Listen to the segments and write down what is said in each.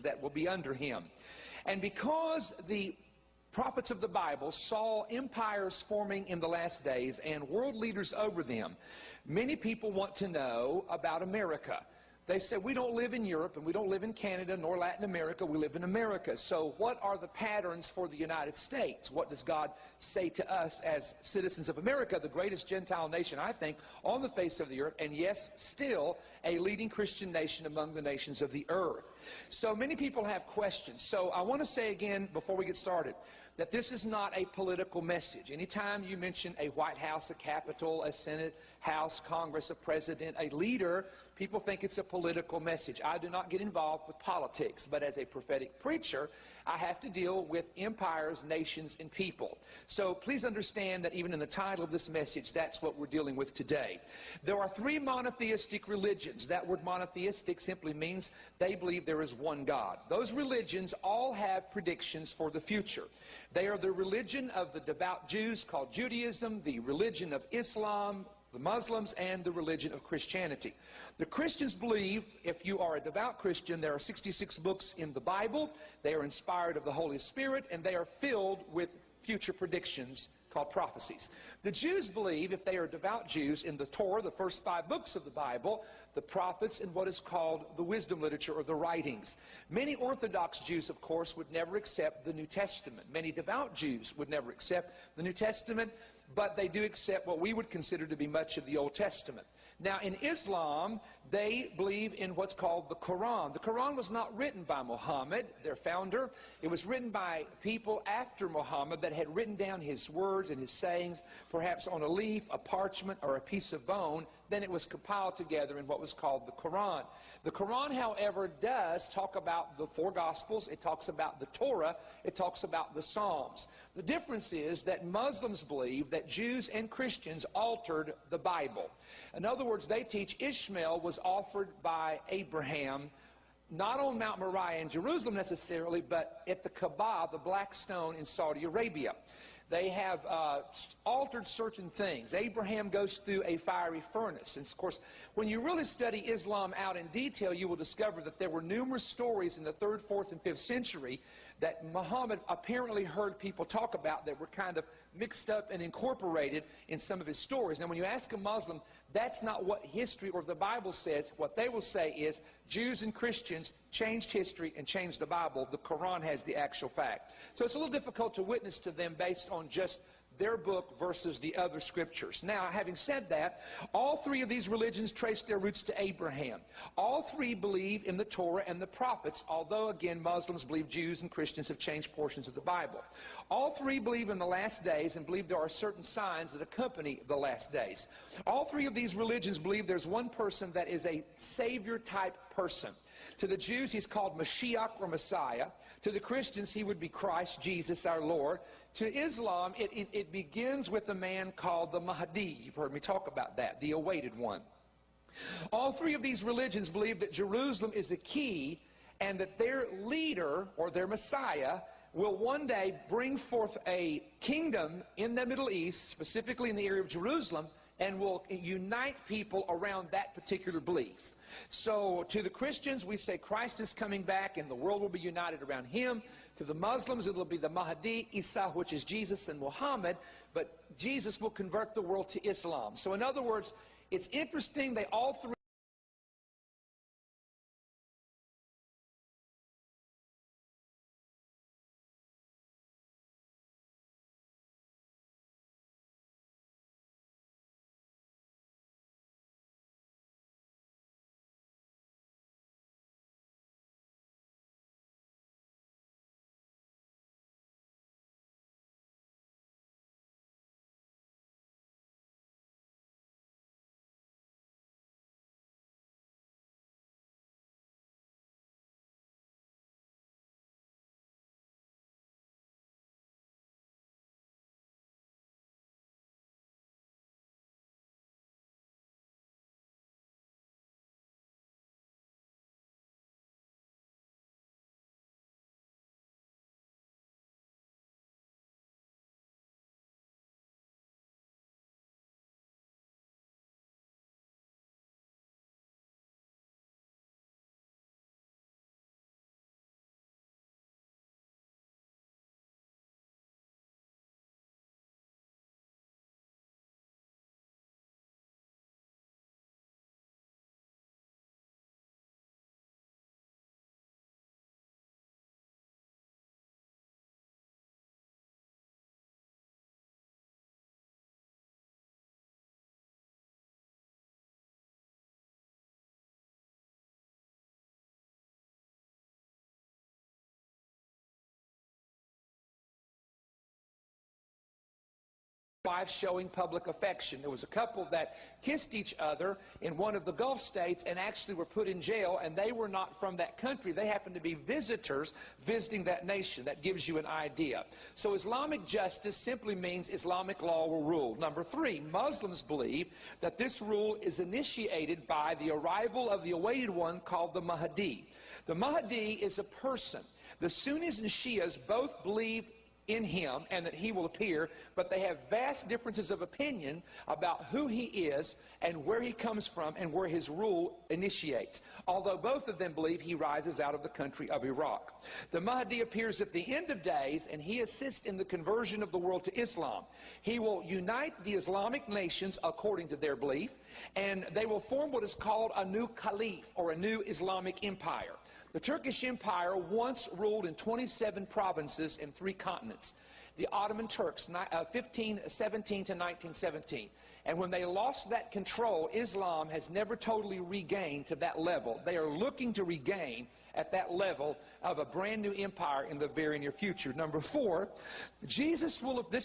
that will be under him. And because the prophets of the Bible saw empires forming in the last days and world leaders over them, many people want to know about America. They said, we don't live in Europe and we don't live in Canada nor Latin America, we live in America. So what are the patterns for the United States? What does God say to us as citizens of America, the greatest Gentile nation, I think, on the face of the earth, and yes, still a leading Christian nation among the nations of the earth? So many people have questions. So I want to say again, before we get started, that this is not a political message. Anytime you mention a White House, a Capitol, a Senate, House, Congress, a president, a leader, people think it's a political message. I do not get involved with politics, but as a prophetic preacher, I have to deal with empires, nations, and people. So please understand that even in the title of this message, that's what we're dealing with today. There are three monotheistic religions. That word monotheistic simply means they believe there is one God. Those religions all have predictions for the future. They are the religion of the devout Jews called Judaism, the religion of Islam, the Muslims, and the religion of Christianity. The Christians believe, if you are a devout Christian, there are 66 books in the Bible. They are inspired of the Holy Spirit, and they are filled with future predictions called prophecies. The Jews believe, if they are devout Jews, in the Torah, the first 5 books of the Bible, the prophets, and what is called the wisdom literature or the writings. Many Orthodox Jews, of course, would never accept the New Testament. Many devout Jews would never accept the New Testament, but they do accept what we would consider to be much of the Old Testament. Now, in Islam, they believe in what's called the Quran. The Quran was not written by Muhammad, their founder. It was written by people after Muhammad that had written down his words and his sayings, perhaps on a leaf, a parchment, or a piece of bone. Then it was compiled together in what was called the Quran. The Quran, however, does talk about the 4 Gospels. It talks about the Torah. It talks about the Psalms. The difference is that Muslims believe that Jews and Christians altered the Bible. In other words, they teach Ishmael was offered by Abraham, not on Mount Moriah in Jerusalem necessarily, but at the Kaaba, the black stone in Saudi Arabia. They have altered certain things. Abraham goes through a fiery furnace. And of course, when you really study Islam out in detail, you will discover that there were numerous stories in the 3rd, 4th, and 5th century that Muhammad apparently heard people talk about that were kind of mixed up and incorporated in some of his stories. Now, when you ask a Muslim, that's not what history or the Bible says. What they will say is Jews and Christians changed history and changed the Bible. The Quran has the actual fact. So it's a little difficult to witness to them based on just their book versus the other scriptures. Now, having said that, all 3 of these religions trace their roots to Abraham. All 3 believe in the Torah and the prophets, although, again, Muslims believe Jews and Christians have changed portions of the Bible. All 3 believe in the last days and believe there are certain signs that accompany the last days. All 3 of these religions believe there's one person that is a Savior-type person. To the Jews, he's called Mashiach or Messiah. To the Christians, he would be Christ, Jesus, our Lord. To Islam, it begins with a man called the Mahdi. You've heard me talk about that, the awaited one. All 3 of these religions believe that Jerusalem is the key and that their leader or their Messiah will one day bring forth a kingdom in the Middle East, specifically in the area of Jerusalem, and will unite people around that particular belief. So to the Christians, we say Christ is coming back and the world will be united around him. To the Muslims, it will be the Mahdi, Isa, which is Jesus, and Muhammad, but Jesus will convert the world to Islam. So in other words, it's interesting, they all 3 wife showing public affection. There was a couple that kissed each other in one of the Gulf states and actually were put in jail, and they were not from that country. They happened to be visitors visiting that nation. That gives you an idea. So Islamic justice simply means Islamic law will rule. Number 3, Muslims believe that this rule is initiated by the arrival of the awaited one called the Mahdi. The Mahdi is a person. The Sunnis and Shias both believe in him and that he will appear, but they have vast differences of opinion about who he is and where he comes from and where his rule initiates, although both of them believe he rises out of the country of Iraq. The Mahdi appears at the end of days, and he assists in the conversion of the world to Islam. He will unite the Islamic nations according to their belief, and they will form what is called a new caliph, or a new Islamic empire. The Turkish Empire once ruled in 27 provinces in 3 continents. The Ottoman Turks, 1517 to 1917. And when they lost that control, Islam has never totally regained to that level. They are looking to regain at that level of a brand new empire in the very near future. Number 4, this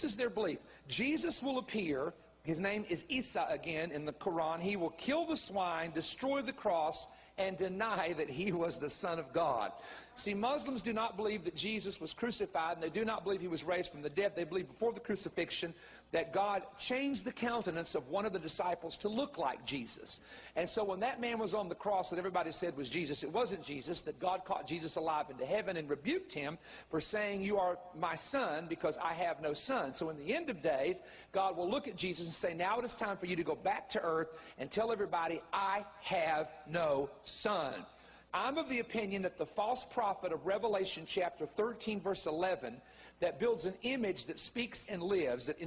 is their belief, Jesus will appear. His name is Isa again in the Quran. He will kill the swine, destroy the cross, and deny that he was the Son of God. See, Muslims do not believe that Jesus was crucified, and they do not believe he was raised from the dead. They believe before the crucifixion that God changed the countenance of one of the disciples to look like Jesus. And so when that man was on the cross that everybody said was Jesus, it wasn't Jesus, that God caught Jesus alive into heaven and rebuked him for saying, "You are my son because I have no son." So in the end of days, God will look at Jesus and say, "Now it is time for you to go back to earth and tell everybody, I have no son." I'm of the opinion that the false prophet of Revelation chapter 13 verse 11 that builds an image that speaks and lives, that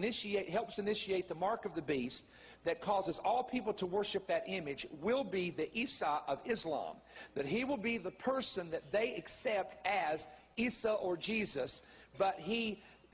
helps initiate the mark of the beast, that causes all people to worship that image, will be the Isa of Islam. That he will be the person that they accept as Isa or Jesus, but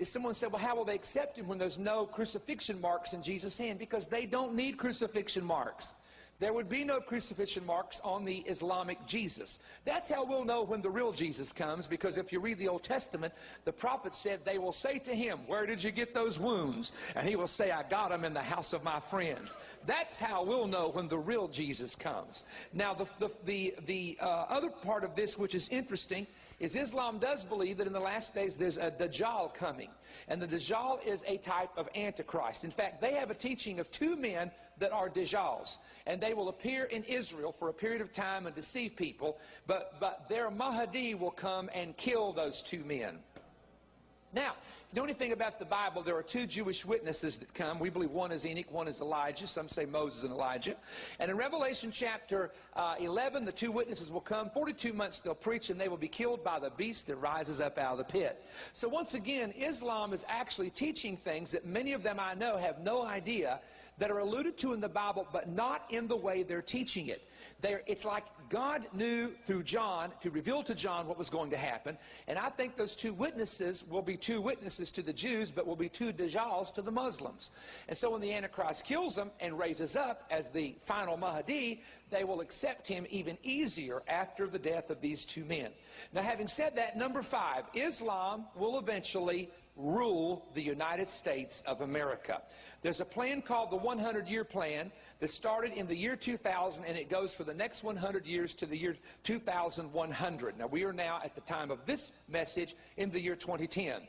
someone said, well, how will they accept him when there's no crucifixion marks in Jesus' hand? Because they don't need crucifixion marks. There would be no crucifixion marks on the Islamic Jesus. That's how we'll know when the real Jesus comes, because if you read the Old Testament, the prophet said they will say to him, "Where did you get those wounds?" And he will say, "I got them in the house of my friends." That's how we'll know when the real Jesus comes. Now, the other part of this, which is interesting, is Islam does believe that in the last days there's a Dajjal coming. And the Dajjal is a type of Antichrist. In fact, they have a teaching of 2 men that are Dajjals. And they will appear in Israel for a period of time and deceive people. But their Mahdi will come and kill those 2 men. Now, if you know anything about the Bible, there are 2 Jewish witnesses that come. We believe one is Enoch, one is Elijah. Some say Moses and Elijah. And in Revelation chapter 11, the 2 witnesses will come. 42 months they'll preach, and they will be killed by the beast that rises up out of the pit. So once again, Islam is actually teaching things that many of them I know have no idea, that are alluded to in the Bible, but not in the way they're teaching it. It's like God knew through John to reveal to John what was going to happen. And I think those 2 witnesses will be 2 witnesses to the Jews, but will be 2 Dajjals to the Muslims. And so when the Antichrist kills them and raises up as the final Mahdi, they will accept him even easier after the death of these 2 men. Now, having said that, number 5, Islam will eventually rule the United States of America. There's a plan called the 100-year plan that started in the year 2000, and it goes for the next 100 years to the year 2100. Now, we are now, at the time of this message, in the year 2010.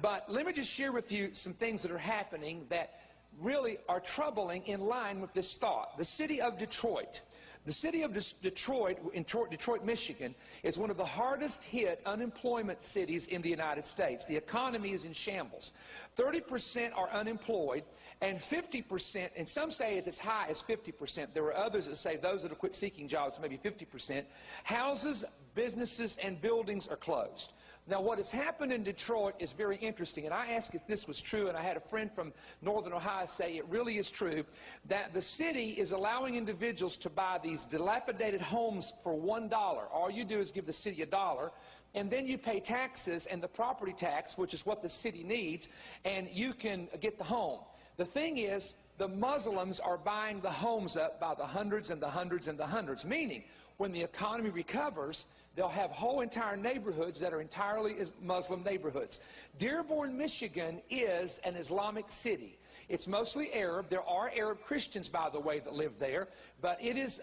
But let me just share with you some things that are happening that really are troubling in line with this thought. The city of Detroit. The city of Detroit, in Detroit, Michigan, is one of the hardest hit unemployment cities in the United States. The economy is in shambles. 30% are unemployed, and 50%, and some say it's as high as 50%. There are others that say those that have quit seeking jobs, maybe 50%. Houses, businesses, and buildings are closed. Now, what has happened in Detroit is very interesting, and I asked if this was true, and I had a friend from Northern Ohio say it really is true, that the city is allowing individuals to buy these dilapidated homes for $1. All you do is give the city $1, and then you pay taxes and the property tax, which is what the city needs, and you can get the home. The thing is, the Muslims are buying the homes up by the hundreds and the hundreds and the hundreds, meaning when the economy recovers, they'll have whole entire neighborhoods that are entirely Muslim neighborhoods. Dearborn, Michigan is an Islamic city. It's mostly Arab. There are Arab Christians, by the way, that live there, but it is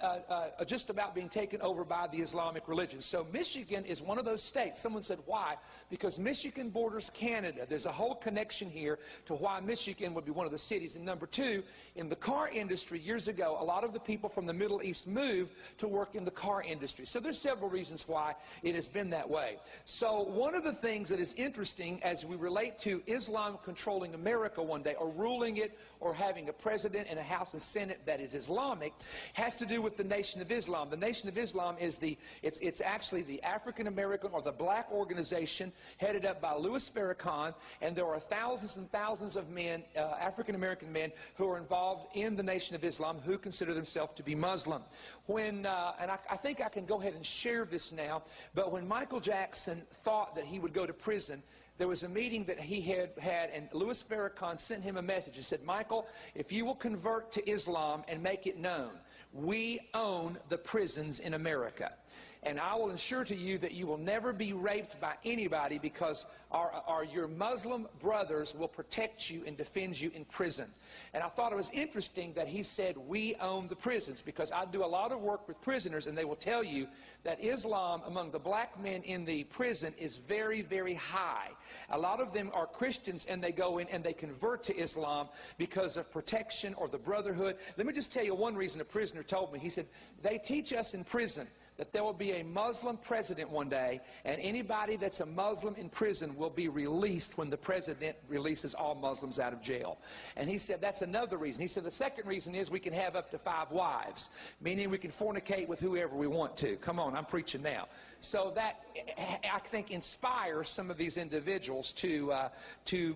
just about being taken over by the Islamic religion. So Michigan is one of those states. Someone said, why? Because Michigan borders Canada. There's a whole connection here to why Michigan would be one of the cities. And number two, in the car industry years ago, a lot of the people from the Middle East moved to work in the car industry. So there's several reasons why it has been that way. So one of the things that is interesting as we relate to Islam controlling America one day, or ruling it, or having a president and a House and Senate that is Islamic, has to do with the Nation of Islam. The Nation of Islam is it's actually the African American or the black organization headed up by Louis Farrakhan, and there are thousands and thousands of men, African American men, who are involved in the Nation of Islam who consider themselves to be Muslim. When, and I think I can go ahead and share this now, but when Michael Jackson thought that he would go to prison, there was a meeting that he had, and Louis Farrakhan sent him a message. He said, Michael, if you will convert to Islam and make it known, we own the prisons in America. And I will ensure to you that you will never be raped by anybody, because your Muslim brothers will protect you and defend you in prison. And I thought it was interesting that he said, we own the prisons, because I do a lot of work with prisoners, and they will tell you that Islam among the black men in the prison is very, very high. A lot of them are Christians, and they go in and they convert to Islam because of protection or the brotherhood. Let me just tell you one reason a prisoner told me. He said, they teach us in prison that there will be a Muslim president one day, and anybody that's a Muslim in prison will be released when the president releases all Muslims out of jail. And he said that's another reason. He said the second reason is we can have up to 5 wives, meaning we can fornicate with whoever we want to. Come on, I'm preaching now. So that, I think, inspires some of these individuals to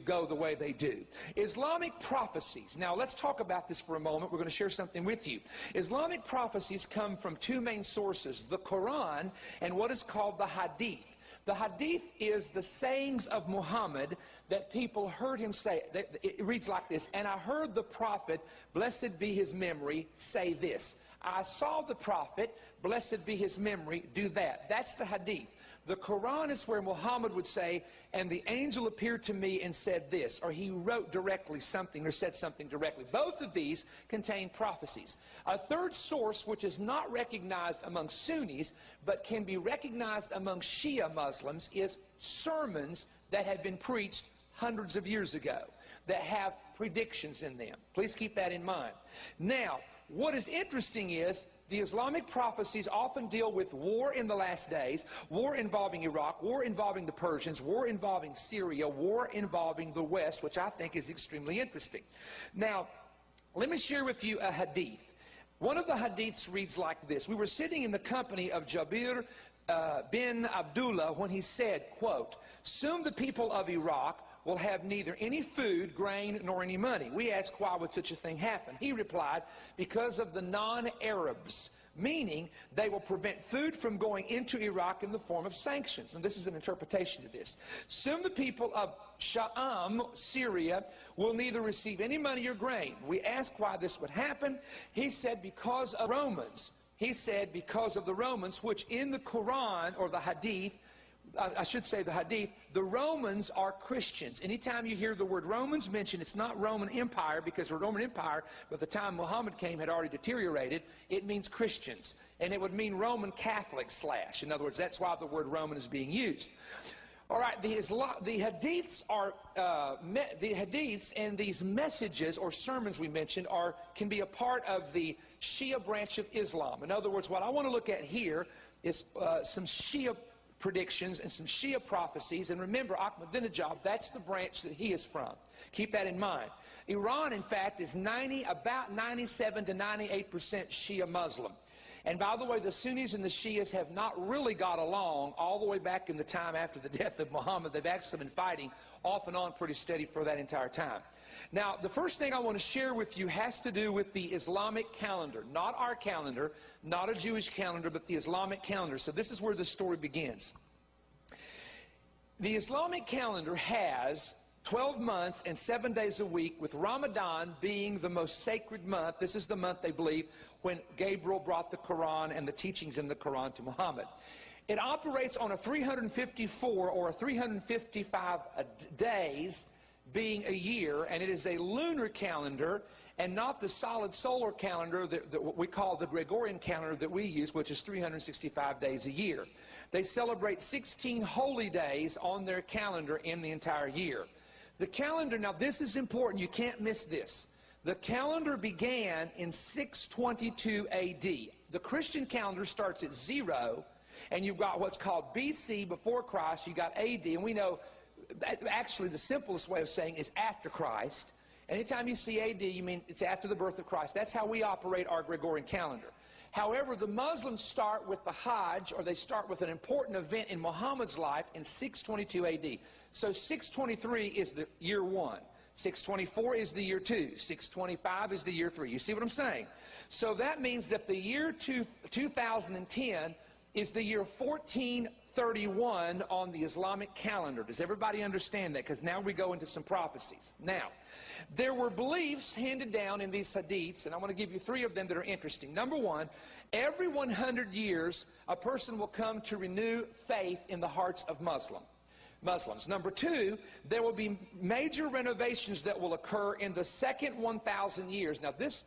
go the way they do. Islamic prophecies. Now, let's talk about this for a moment. We're going to share something with you. Islamic prophecies come from 2 main sources, the Quran and what is called the Hadith. The Hadith is the sayings of Muhammad that people heard him say. It reads like this: and I heard the prophet, blessed be his memory, say this. I saw the prophet, blessed be his memory, do that. That's the Hadith. The Quran is where Muhammad would say, and the angel appeared to me and said this, or he wrote directly something or said something directly. Both of these contain prophecies. A third source, which is not recognized among Sunnis, but can be recognized among Shia Muslims, is sermons that had been preached hundreds of years ago that have predictions in them. Please keep that in mind. Now, what is interesting is the Islamic prophecies often deal with war in the last days, war involving Iraq, war involving the Persians, war involving Syria, war involving the West, which I think is extremely interesting. Now, let me share with you a hadith. One of the hadiths reads like this. We were sitting in the company of Jabir bin Abdullah when he said, quote, soon the people of Iraq will have neither any food, grain, nor any money. We asked, why would such a thing happen? He replied, because of the non-Arabs, meaning they will prevent food from going into Iraq in the form of sanctions. And this is an interpretation of this. Soon the people of Sha'am, Syria, will neither receive any money or grain. We asked why this would happen. He said, because of Romans. He said, because of the Romans, which in the Quran, or the Hadith, I should say the Hadith, the Romans are Christians. Anytime you hear the word Romans mentioned, it's not Roman Empire, because the Roman Empire, by the time Muhammad came, had already deteriorated. It means Christians. And it would mean Roman Catholic / in other words, that's why the word Roman is being used. All right, the Hadiths are, the Hadiths and these messages or sermons we mentioned can be a part of the Shia branch of Islam. In other words, what I want to look at here is some Shia predictions and some Shia prophecies. And remember, Ahmadinejad, that's the branch that he is from. Keep that in mind. Iran, in fact, is about 97 to 98% Shia Muslim. And by the way, the Sunnis and the Shias have not really got along all the way back in the time after the death of Muhammad. They've actually been fighting off and on pretty steady for that entire time. Now, the first thing I want to share with you has to do with the Islamic calendar. Not our calendar, not a Jewish calendar, but the Islamic calendar. So this is where the story begins. The Islamic calendar has 12 months and 7 days a week, with Ramadan being the most sacred month. This is the month, they believe, when Gabriel brought the Quran and the teachings in the Quran to Muhammad. It operates on a 354 or a 355 days being a year, and it is a lunar calendar and not the solid solar calendar that what we call the Gregorian calendar that we use, which is 365 days a year. They celebrate 16 holy days on their calendar in the entire year. The calendar, now this is important, you can't miss this. The calendar began in 622 AD. The Christian calendar starts at 0, and you've got what's called BC, before Christ, you got AD, and we know, actually the simplest way of saying is after Christ. Anytime you see AD, you mean it's after the birth of Christ. That's how we operate our Gregorian calendar. However, the Muslims start with the Hajj, or they start with an important event in Muhammad's life in 622 AD. So 623 is the year 1. 624 is the year 2. 625 is the year 3. You see what I'm saying? So that means that the year 2010 is the year 1431 on the Islamic calendar. Does everybody understand that? Because now we go into some prophecies. Now, there were beliefs handed down in these hadiths, and I want to give you 3 of them that are interesting. Number 1, every 100 years, a person will come to renew faith in the hearts of Muslims. Number 2, there will be major renovations that will occur in the second 1,000 years. Now, this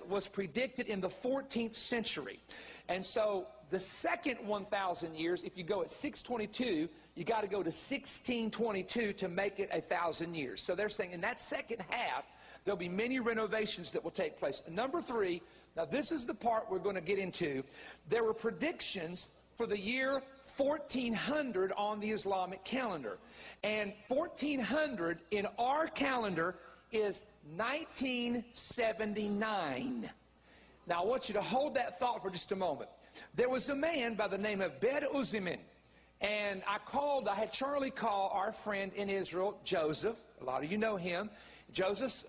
was predicted in the 14th century. And so the second 1,000 years, if you go at 622, you got to go to 1622 to make it 1,000 years. So they're saying in that second half, there'll be many renovations that will take place. Number 3, now this is the part we're going to get into. There were predictions for the year 1400 on the Islamic calendar. And 1400 in our calendar is 1979. Now I want you to hold that thought for just a moment. There was a man by the name of Bed Uzimin, and I had Charlie call our friend in Israel, Joseph. A lot of you know him. Joseph's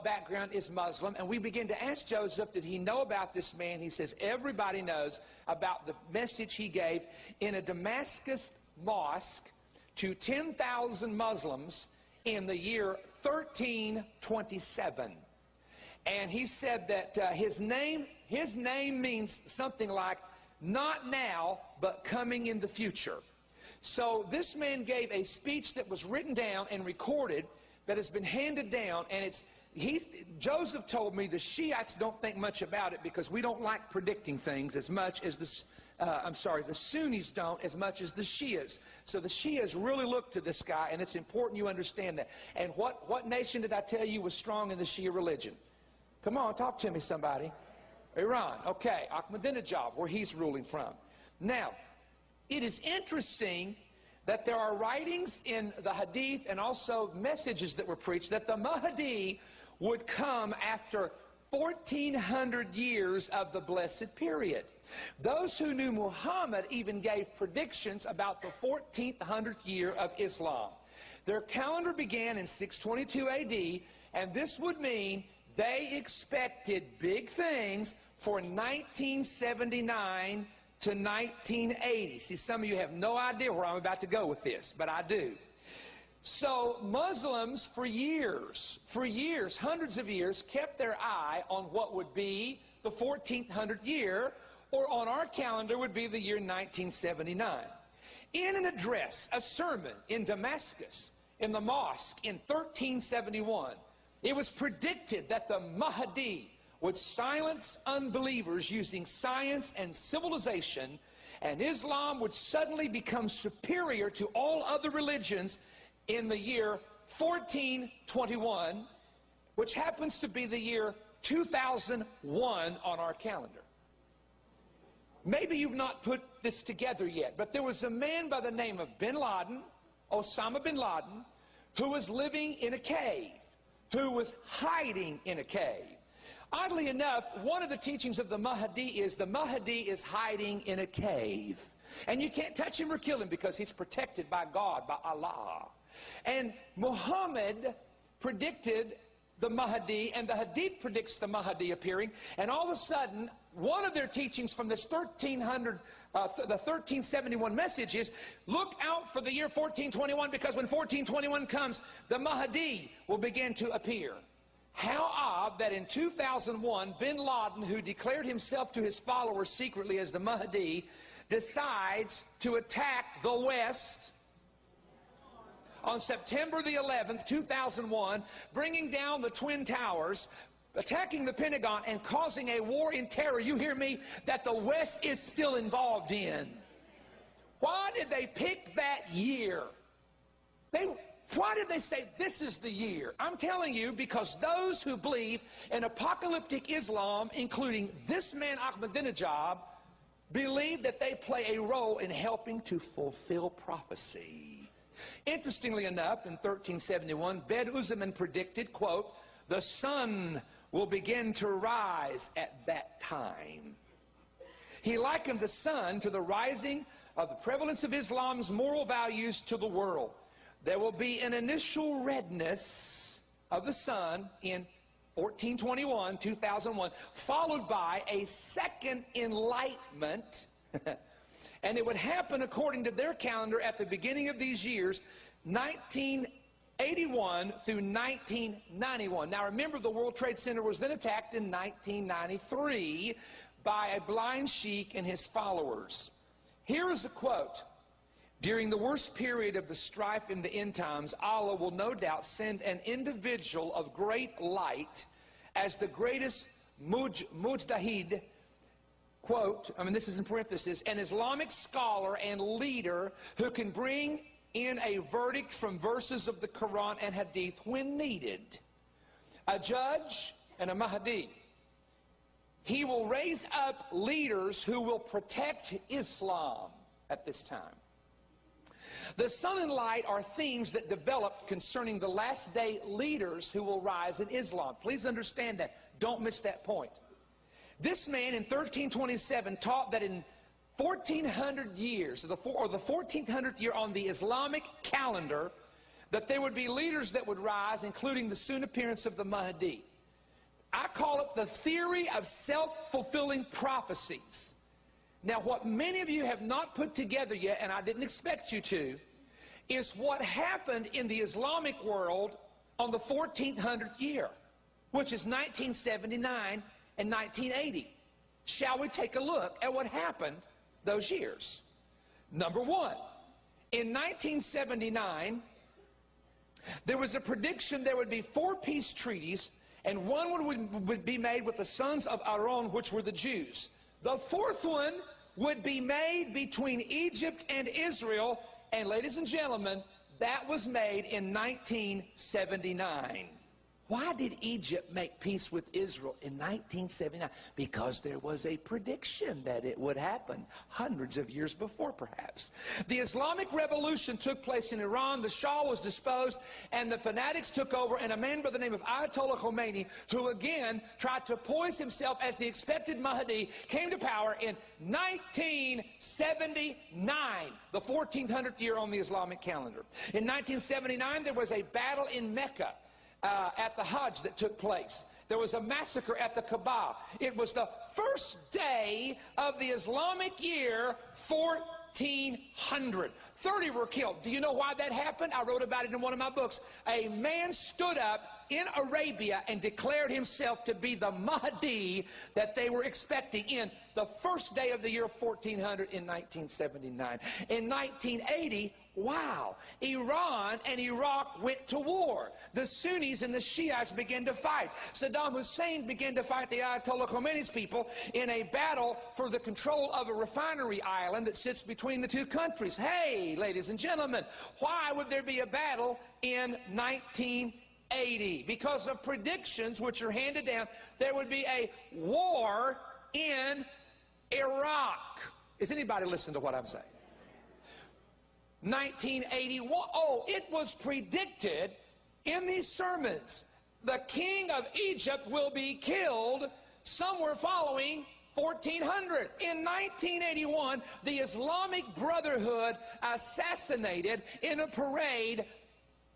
background is Muslim, and we began to ask Joseph, did he know about this man? He says everybody knows about the message he gave in a Damascus mosque to 10,000 Muslims in the year 1327. And he said that his name means something like not now, but coming in the future. So this man gave a speech that was written down and recorded that has been handed down, and Joseph told me the Shiites don't think much about it because we don't like predicting things as much as the Sunnis don't as much as the Shias. So the Shias really look to this guy, and it's important you understand that. And what nation did I tell you was strong in the Shia religion? Come on, talk to me, somebody. Iran. Okay, Ahmadinejad, where he's ruling from. Now, it is interesting that there are writings in the Hadith and also messages that were preached that the Mahdi would come after 1,400 years of the blessed period. Those who knew Muhammad even gave predictions about the 1400th year of Islam. Their calendar began in 622 AD, and this would mean they expected big things for 1979 to 1980. See, some of you have no idea where I'm about to go with this, but I do. So Muslims for years, hundreds of years, kept their eye on what would be the 1400th year, or on our calendar would be the year 1979. In an address, a sermon in Damascus, in the mosque in 1371, it was predicted that the Mahdi would silence unbelievers using science and civilization, and Islam would suddenly become superior to all other religions in the year 1421, which happens to be the year 2001 on our calendar. Maybe you've not put this together yet, but there was a man by the name of bin Laden, Osama bin Laden, who was living in a cave, who was hiding in a cave. Oddly enough, one of the teachings of the Mahdi is hiding in a cave. And you can't touch him or kill him because he's protected by God, by Allah. And Muhammad predicted the Mahdi, and the Hadith predicts the Mahdi appearing, and all of a sudden, one of their teachings from this 1371 message is, look out for the year 1421, because when 1421 comes, the Mahdi will begin to appear. How odd that in 2001, bin Laden, who declared himself to his followers secretly as the Mahdi, decides to attack the West on September the 11th, 2001, bringing down the Twin Towers, attacking the Pentagon, and causing a war in terror, you hear me, that the West is still involved in. Why did they pick that year? Why did they say this is the year? I'm telling you, because those who believe in apocalyptic Islam, including this man Ahmadinejad, believe that they play a role in helping to fulfill prophecy. Interestingly enough, in 1371, Bed-Uzzaman predicted, quote, the sun will begin to rise at that time. He likened the sun to the rising of the prevalence of Islam's moral values to the world. There will be an initial redness of the sun in 1421, 2001, followed by a second enlightenment, and it would happen according to their calendar at the beginning of these years, 1981 through 1991. Now remember, the World Trade Center was then attacked in 1993 by a blind sheik and his followers. Here is a quote. During the worst period of the strife in the end times, Allah will no doubt send an individual of great light as the greatest mujtahid, quote, this is in parentheses, an Islamic scholar and leader who can bring in a verdict from verses of the Quran and Hadith when needed. A judge and a Mahdi. He will raise up leaders who will protect Islam at this time. The sun and light are themes that developed concerning the last day leaders who will rise in Islam. Please understand that. Don't miss that point. This man in 1327 taught that in 1400 years, or the 1400th year on the Islamic calendar, that there would be leaders that would rise, including the soon appearance of the Mahdi. I call it the theory of self-fulfilling prophecies. Now, what many of you have not put together yet, and I didn't expect you to, is what happened in the Islamic world on the 1400th year, which is 1979 and 1980. Shall we take a look at what happened those years? Number one, in 1979, there was a prediction there would be 4 peace treaties, and one would be made with the sons of Aaron, which were the Jews. The 4th one would be made between Egypt and Israel, and ladies and gentlemen, that was made in 1979. Why did Egypt make peace with Israel in 1979? Because there was a prediction that it would happen hundreds of years before, perhaps. The Islamic Revolution took place in Iran. The Shah was disposed, and the fanatics took over, and a man by the name of Ayatollah Khomeini, who again tried to poise himself as the expected Mahdi, came to power in 1979, the 1400th year on the Islamic calendar. In 1979, there was a battle in Mecca. At the Hajj that took place. There was a massacre at the Kaaba. It was the first day of the Islamic year 1400. 30 were killed. Do you know why that happened? I wrote about it in one of my books. A man stood up in Arabia and declared himself to be the Mahdi that they were expecting in the first day of the year 1400 in 1979. In 1980, wow, Iran and Iraq went to war. The Sunnis and the Shiites began to fight. Saddam Hussein began to fight the Ayatollah Khomeini's people in a battle for the control of a refinery island that sits between the two countries. Hey, ladies and gentlemen, why would there be a battle in 1980? Because of predictions which are handed down, there would be a war in Iraq. Is anybody listening to what I'm saying? 1981. Oh, it was predicted in these sermons. The king of Egypt will be killed somewhere following 1400. In 1981, the Islamic Brotherhood assassinated in a parade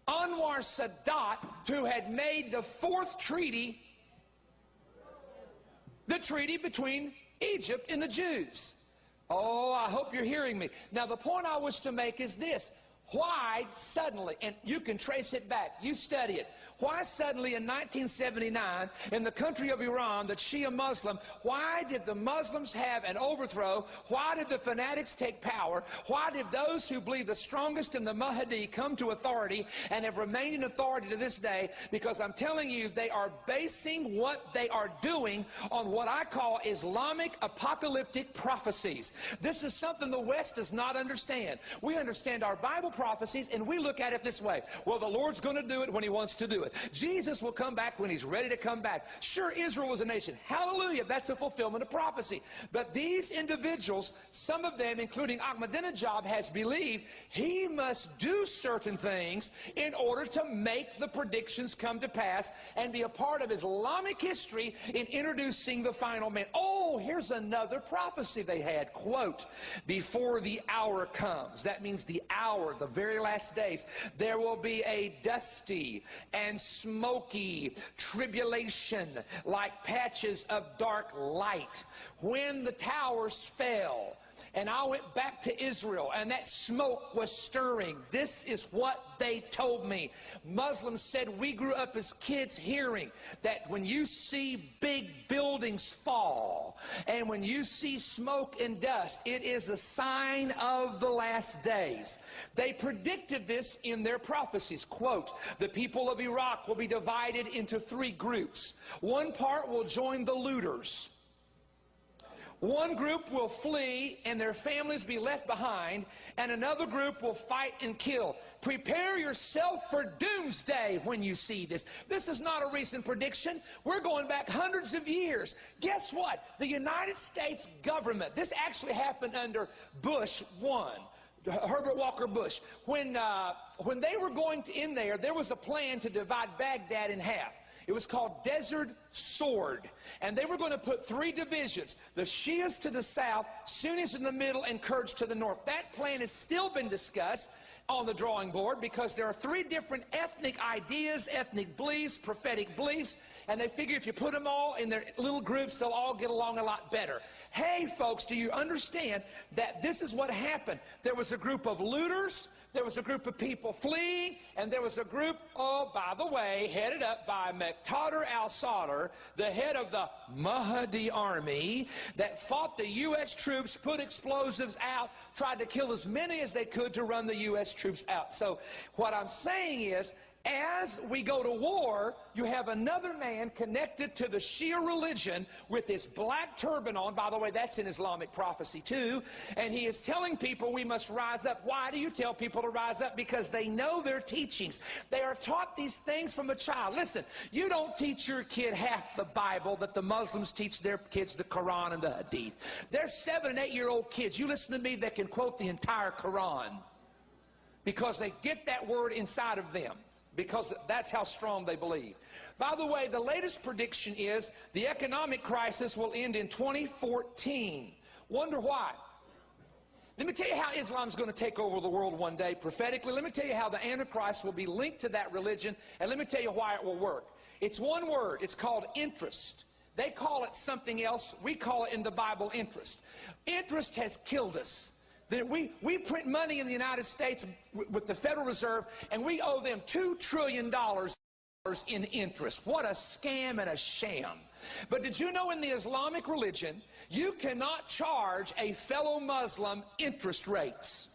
Anwar Sadat, who had made the 4th treaty, the treaty between Egypt and the Jews. Oh, I hope you're hearing me. Now, the point I wish to make is this. Why suddenly, and you can trace it back, you study it, why suddenly in 1979 in the country of Iran, the Shia Muslim, why did the Muslims have an overthrow? Why did the fanatics take power? Why did those who believe the strongest in the Mahdi come to authority and have remained in authority to this day? Because I'm telling you, they are basing what they are doing on what I call Islamic apocalyptic prophecies. This is something the West does not understand. We understand our Bible prophecies, and we look at it this way. Well, the Lord's going to do it when he wants to do it. Jesus will come back when he's ready to come back. Sure, Israel was a nation. Hallelujah. That's a fulfillment of prophecy. But these individuals, some of them, including Ahmadinejad, has believed he must do certain things in order to make the predictions come to pass and be a part of Islamic history in introducing the final man. Oh, here's another prophecy they had. Quote, before the hour comes. That means the hour, the very last days, there will be a dusty and smoky tribulation like patches of dark light. When the towers fell, and I went back to Israel, and that smoke was stirring. This is what they told me. Muslims said, we grew up as kids hearing that when you see big buildings fall, and when you see smoke and dust, it is a sign of the last days. They predicted this in their prophecies. Quote, the people of Iraq will be divided into 3 groups. One part will join the looters. One group will flee and their families be left behind, and another group will fight and kill. Prepare yourself for doomsday when you see this. This is not a recent prediction. We're going back hundreds of years. Guess what? The United States government, this actually happened under Bush 1. Herbert Walker Bush. When they were going in there was a plan to divide Baghdad in half. It was called Desert Sword. And they were going to put 3 divisions, the Shias to the south, Sunnis in the middle, and Kurds to the north. That plan has still been discussed on the drawing board because there are 3 different ethnic ideas, ethnic beliefs, prophetic beliefs, and they figure if you put them all in their little groups, they'll all get along a lot better. Hey, folks, do you understand that this is what happened? There was a group of looters, there was a group of people fleeing, and there was a group, oh, by the way, headed up by Muqtada al-Sadr, the head of the Mahdi army, that fought the U.S. troops, put explosives out, tried to kill as many as they could to run the U.S. troops out. So what I'm saying is, as we go to war, you have another man connected to the Shia religion with his black turban on. By the way, that's in Islamic prophecy too. And he is telling people we must rise up. Why do you tell people to rise up? Because they know their teachings. They are taught these things from a child. Listen, you don't teach your kid half the Bible that the Muslims teach their kids, the Quran and the Hadith. There's 7- and 8-year-old kids, you listen to me, that can quote the entire Quran because they get that word inside of them, because that's how strong they believe. By the way, the latest prediction is the economic crisis will end in 2014. Wonder why? Let me tell you how Islam's going to take over the world one day prophetically. Let me tell you how the Antichrist will be linked to that religion, and let me tell you why it will work. It's one word. It's called interest. They call it something else. We call it in the Bible interest. Interest has killed us. We print money in the United States with the Federal Reserve, and we owe them $2 trillion in interest. What a scam and a sham. But did you know in the Islamic religion, you cannot charge a fellow Muslim interest rates?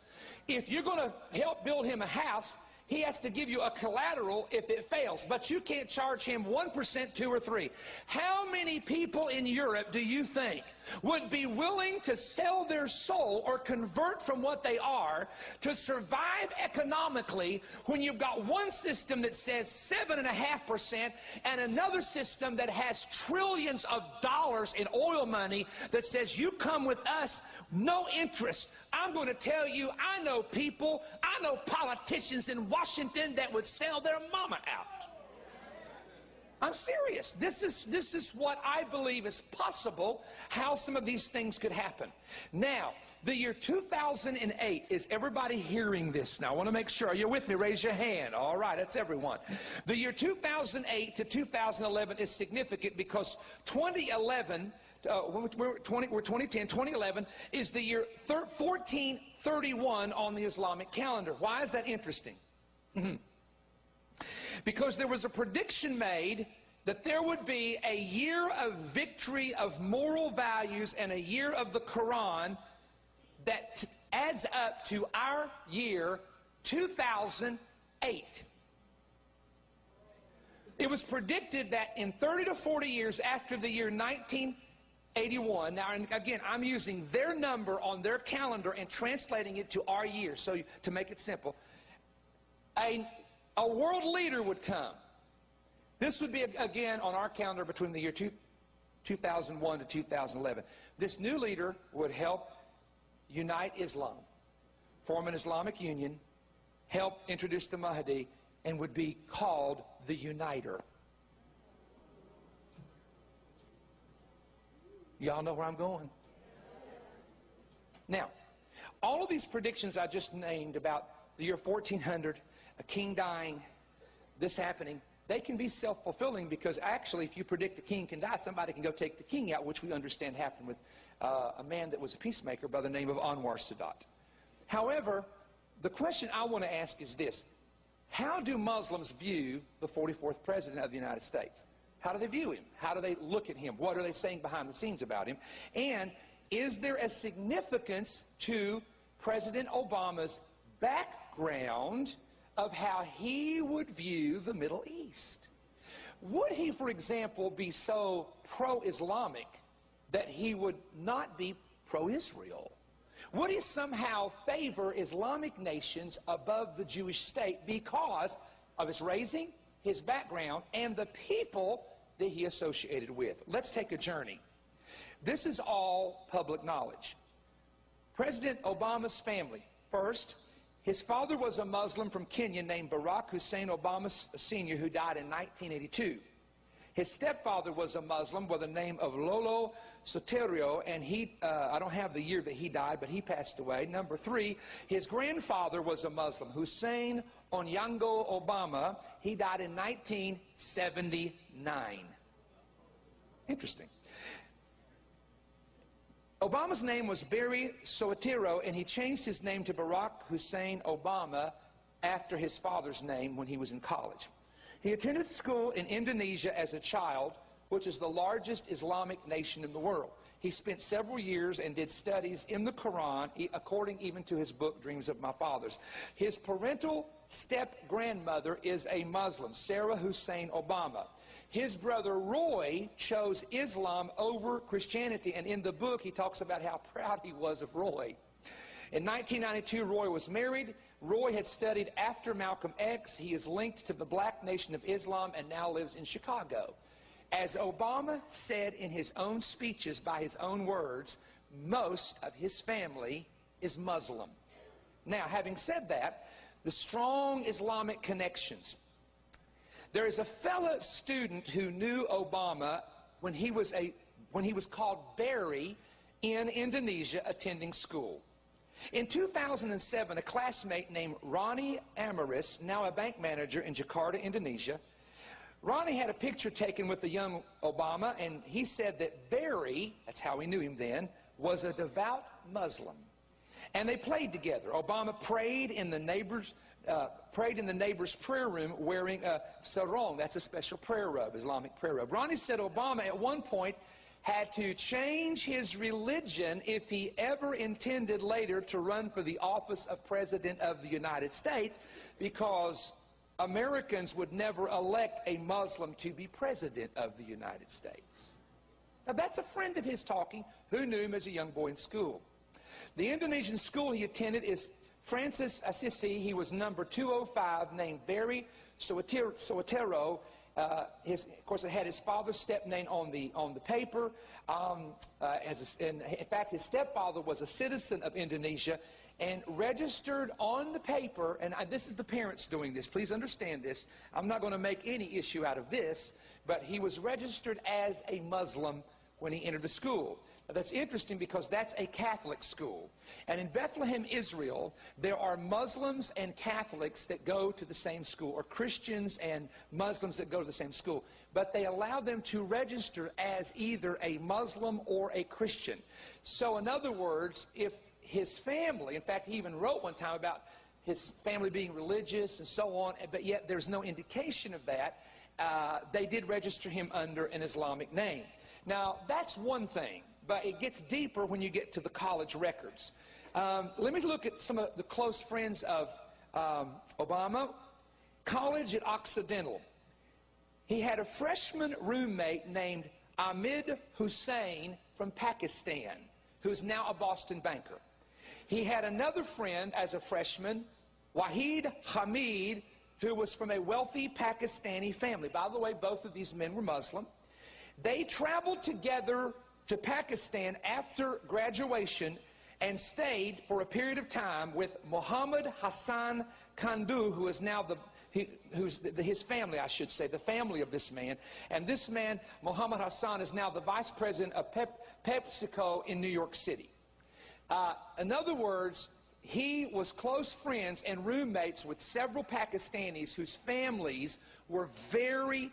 If you're going to help build him a house, he has to give you a collateral if it fails, but you can't charge him 1%, 2 or 3. How many people in Europe do you think would be willing to sell their soul or convert from what they are to survive economically when you've got one system that says 7.5% and another system that has trillions of dollars in oil money that says you come with us, no interest? I'm going to tell you, I know people, I know politicians in Washington that would sell their mama out. I'm serious. This is what I believe is possible, how some of these things could happen. Now, the year 2008, is everybody hearing this now? I want to make sure. Are you with me? Raise your hand. All right, that's everyone. The year 2008 to 2011 is significant because 2011 we're 2010, 2011 is the year 1431 on the Islamic calendar. Why is that interesting? Because there was a prediction made that there would be a year of victory of moral values and a year of the Quran that adds up to our year 2008. It was predicted that in 30 to 40 years after the year 1981, now and again, I'm using their number on their calendar and translating it to our year, so to make it simple, a world leader would come. This would be, again, on our calendar between the year 2001 to 2011. This new leader would help unite Islam, form an Islamic union, help introduce the Mahdi, and would be called the Uniter. Y'all know where I'm going? Now, all of these predictions I just named about the year 1400, a king dying, this happening, they can be self-fulfilling, because actually if you predict a king can die, somebody can go take the king out, which we understand happened with a man that was a peacemaker by the name of Anwar Sadat. However, the question I want to ask is this: how do Muslims view the 44th President of the United States? How do they view him? How do they look at him? What are they saying behind the scenes about him? And is there a significance to President Obama's background of how he would view the Middle East? Would he, for example, be so pro-Islamic that he would not be pro-Israel? Would he somehow favor Islamic nations above the Jewish state because of his raising, his background, and the people that he associated with? Let's take a journey. This is all public knowledge. President Obama's family, first, his father was a Muslim from Kenya named Barack Hussein Obama Sr., who died in 1982. His stepfather was a Muslim by the name of Lolo Soterio, and I don't have the year that he died, but he passed away. Number 3, his grandfather was a Muslim, Hussein Onyango Obama. He died in 1979. Interesting. Obama's name was Barry Soetoro, and he changed his name to Barack Hussein Obama after his father's name when he was in college. He attended school in Indonesia as a child, which is the largest Islamic nation in the world. He spent several years and did studies in the Quran, according even to his book, Dreams of My Fathers. His parental step-grandmother is a Muslim, Sarah Hussein Obama. His brother Roy chose Islam over Christianity, and in the book he talks about how proud he was of Roy. In 1992, Roy was married. Roy had studied after Malcolm X. He is linked to the Black Nation of Islam and now lives in Chicago. As Obama said in his own speeches, by his own words, most of his family is Muslim. Now, having said that, the strong Islamic connections. There is a fellow student who knew Obama when he was called Barry in Indonesia attending school. In 2007, a classmate named Ronnie Amaris, now a bank manager in Jakarta, Indonesia, Ronnie had a picture taken with the young Obama, and he said that Barry, that's how he knew him then, was a devout Muslim. And they played together. Obama prayed in the neighbor's prayer room wearing a sarong. That's a special prayer robe, Islamic prayer robe. Ronnie said Obama at one point had to change his religion if he ever intended later to run for the office of President of the United States, because Americans would never elect a Muslim to be President of the United States. Now, that's a friend of his talking who knew him as a young boy in school. The Indonesian school he attended is Francis Assisi. He was number 205, named Barry Soetoro. Of course, it had his father's step name on the paper. In fact, his stepfather was a citizen of Indonesia and registered on the paper, and this is the parents doing this. Please understand this. I'm not going to make any issue out of this, but he was registered as a Muslim when he entered the school. that's interesting because that's a Catholic school. And in Bethlehem, Israel, there are Muslims and Catholics that go to the same school, or Christians and Muslims that go to the same school. But they allow them to register as either a Muslim or a Christian. So in other words, if his family, in fact, he even wrote one time about his family being religious and so on, but yet there's no indication of that, they did register him under an Islamic name. Now, that's one thing. But it gets deeper when you get to the college records. Let me look at some of the close friends of Obama. College at Occidental. He had a freshman roommate named Ahmed Hussein from Pakistan, who's now a Boston banker. He had another friend as a freshman, Wahid Hamid, who was from a wealthy Pakistani family. By the way, both of these men were Muslim. They traveled together to Pakistan after graduation and stayed for a period of time with Muhammad Hassan Kandu, who is now his family, I should say, the family of this man. And this man, Muhammad Hassan, is now the vice president of PepsiCo in New York City. In other words, he was close friends and roommates with several Pakistanis whose families were very,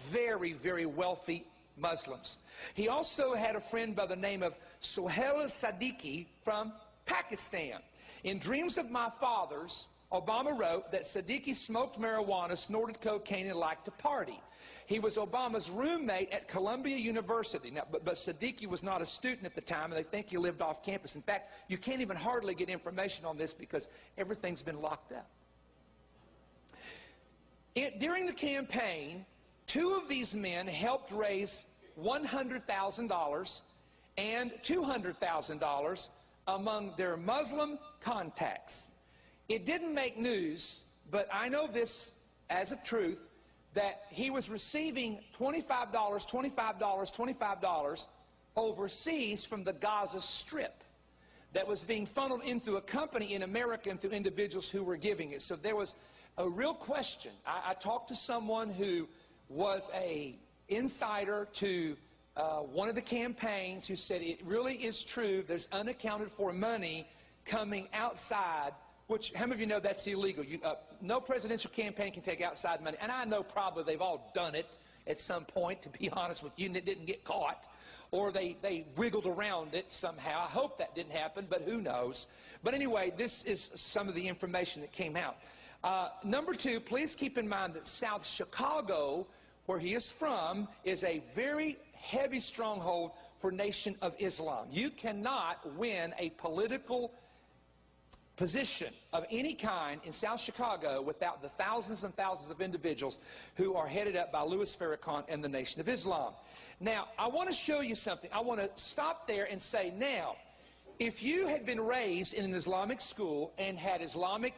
very, very wealthy Muslims. He also had a friend by the name of Sohail Siddiqui from Pakistan. In Dreams of My Fathers, Obama wrote that Siddiqui smoked marijuana, snorted cocaine, and liked to party. He was Obama's roommate at Columbia University. Now, but Siddiqui was not a student at the time, and they think he lived off campus. In fact, you can't even hardly get information on this because everything's been locked up. During the campaign, two of these men helped raise $100,000 and $200,000 among their Muslim contacts. It didn't make news, but I know this as a truth, that he was receiving $25 overseas from the Gaza Strip that was being funneled into a company in America and through individuals who were giving it. So there was a real question. I talked to someone who was an insider to one of the campaigns who said it really is true. There's unaccounted for money coming outside, which, how many of you know that's illegal? No presidential campaign can take outside money. And I know probably they've all done it at some point, to be honest with you, and it didn't get caught. Or they wiggled around it somehow. I hope that didn't happen, but who knows. But anyway, this is some of the information that came out. Number two, please keep in mind that South Chicago, where he is from, is a very heavy stronghold for Nation of Islam. You cannot win a political position of any kind in South Chicago without the thousands and thousands of individuals who are headed up by Louis Farrakhan and the Nation of Islam. Now, I want to show you something. I want to stop there and say, now, if you had been raised in an Islamic school and had Islamic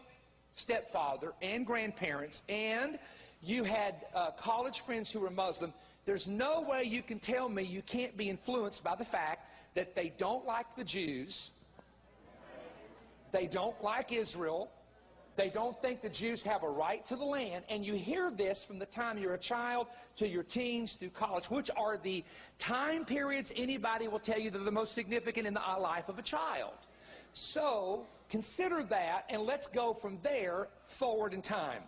stepfather and grandparents, and you had college friends who were Muslim, there's no way you can tell me you can't be influenced by the fact that they don't like the Jews, they don't like Israel, they don't think the Jews have a right to the land, and you hear this from the time you're a child to your teens through college, which are the time periods anybody will tell you that are the most significant in the life of a child. So consider that, and let's go from there forward in time.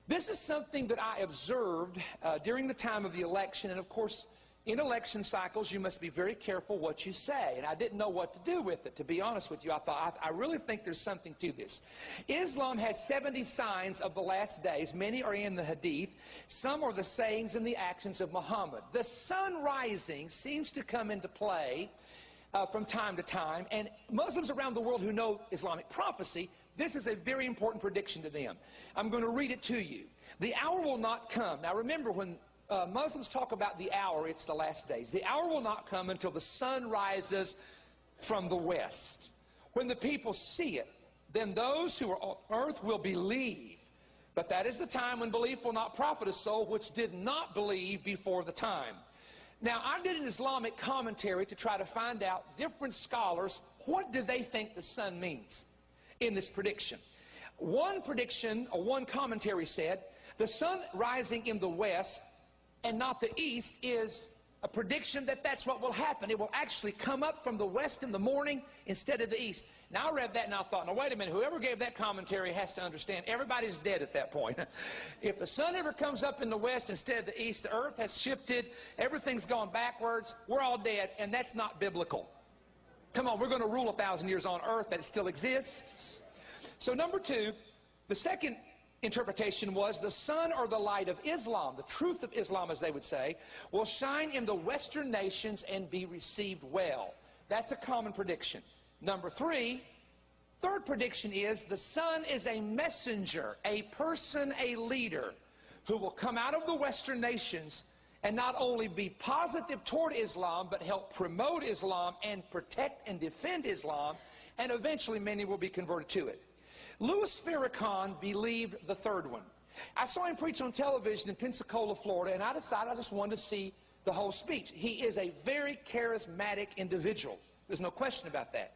This is something that I observed during the time of the election, and of course, in election cycles, you must be very careful what you say, and I didn't know what to do with it, to be honest with you. I thought, I really think there's something to this. Islam has 70 signs of the last days. Many are in the Hadith. Some are the sayings and the actions of Muhammad. The sun rising seems to come into play from time to time, and Muslims around the world who know Islamic prophecy, this is a very important prediction to them. I'm going to read it to you. The hour will not come. Now remember, when Muslims talk about the hour, it's the last days. The hour will not come until the sun rises from the west. When the people see it, then those who are on earth will believe. But that is the time when belief will not profit a soul which did not believe before the time. Now, I did an Islamic commentary to try to find out, different scholars, what do they think the sun means in this prediction. One prediction, or one commentary said, the sun rising in the west and not the east is a prediction that that's what will happen. It will actually come up from the west in the morning instead of the east. Now, I read that and I thought, now, wait a minute, whoever gave that commentary has to understand everybody's dead at that point. If the sun ever comes up in the west instead of the east, the earth has shifted, everything's gone backwards, we're all dead, and that's not biblical. Come on, we're going to rule 1,000 years on earth that it still exists. So number two, the second interpretation was the sun or the light of Islam, the truth of Islam, as they would say, will shine in the Western nations and be received well. That's a common prediction. Number three, third prediction is the sun is a messenger, a person, a leader who will come out of the Western nations and not only be positive toward Islam, but help promote Islam and protect and defend Islam, and eventually many will be converted to it. Louis Farrakhan believed the third one. I saw him preach on television in Pensacola, Florida, and I decided I just wanted to see the whole speech. He is a very charismatic individual. There's no question about that.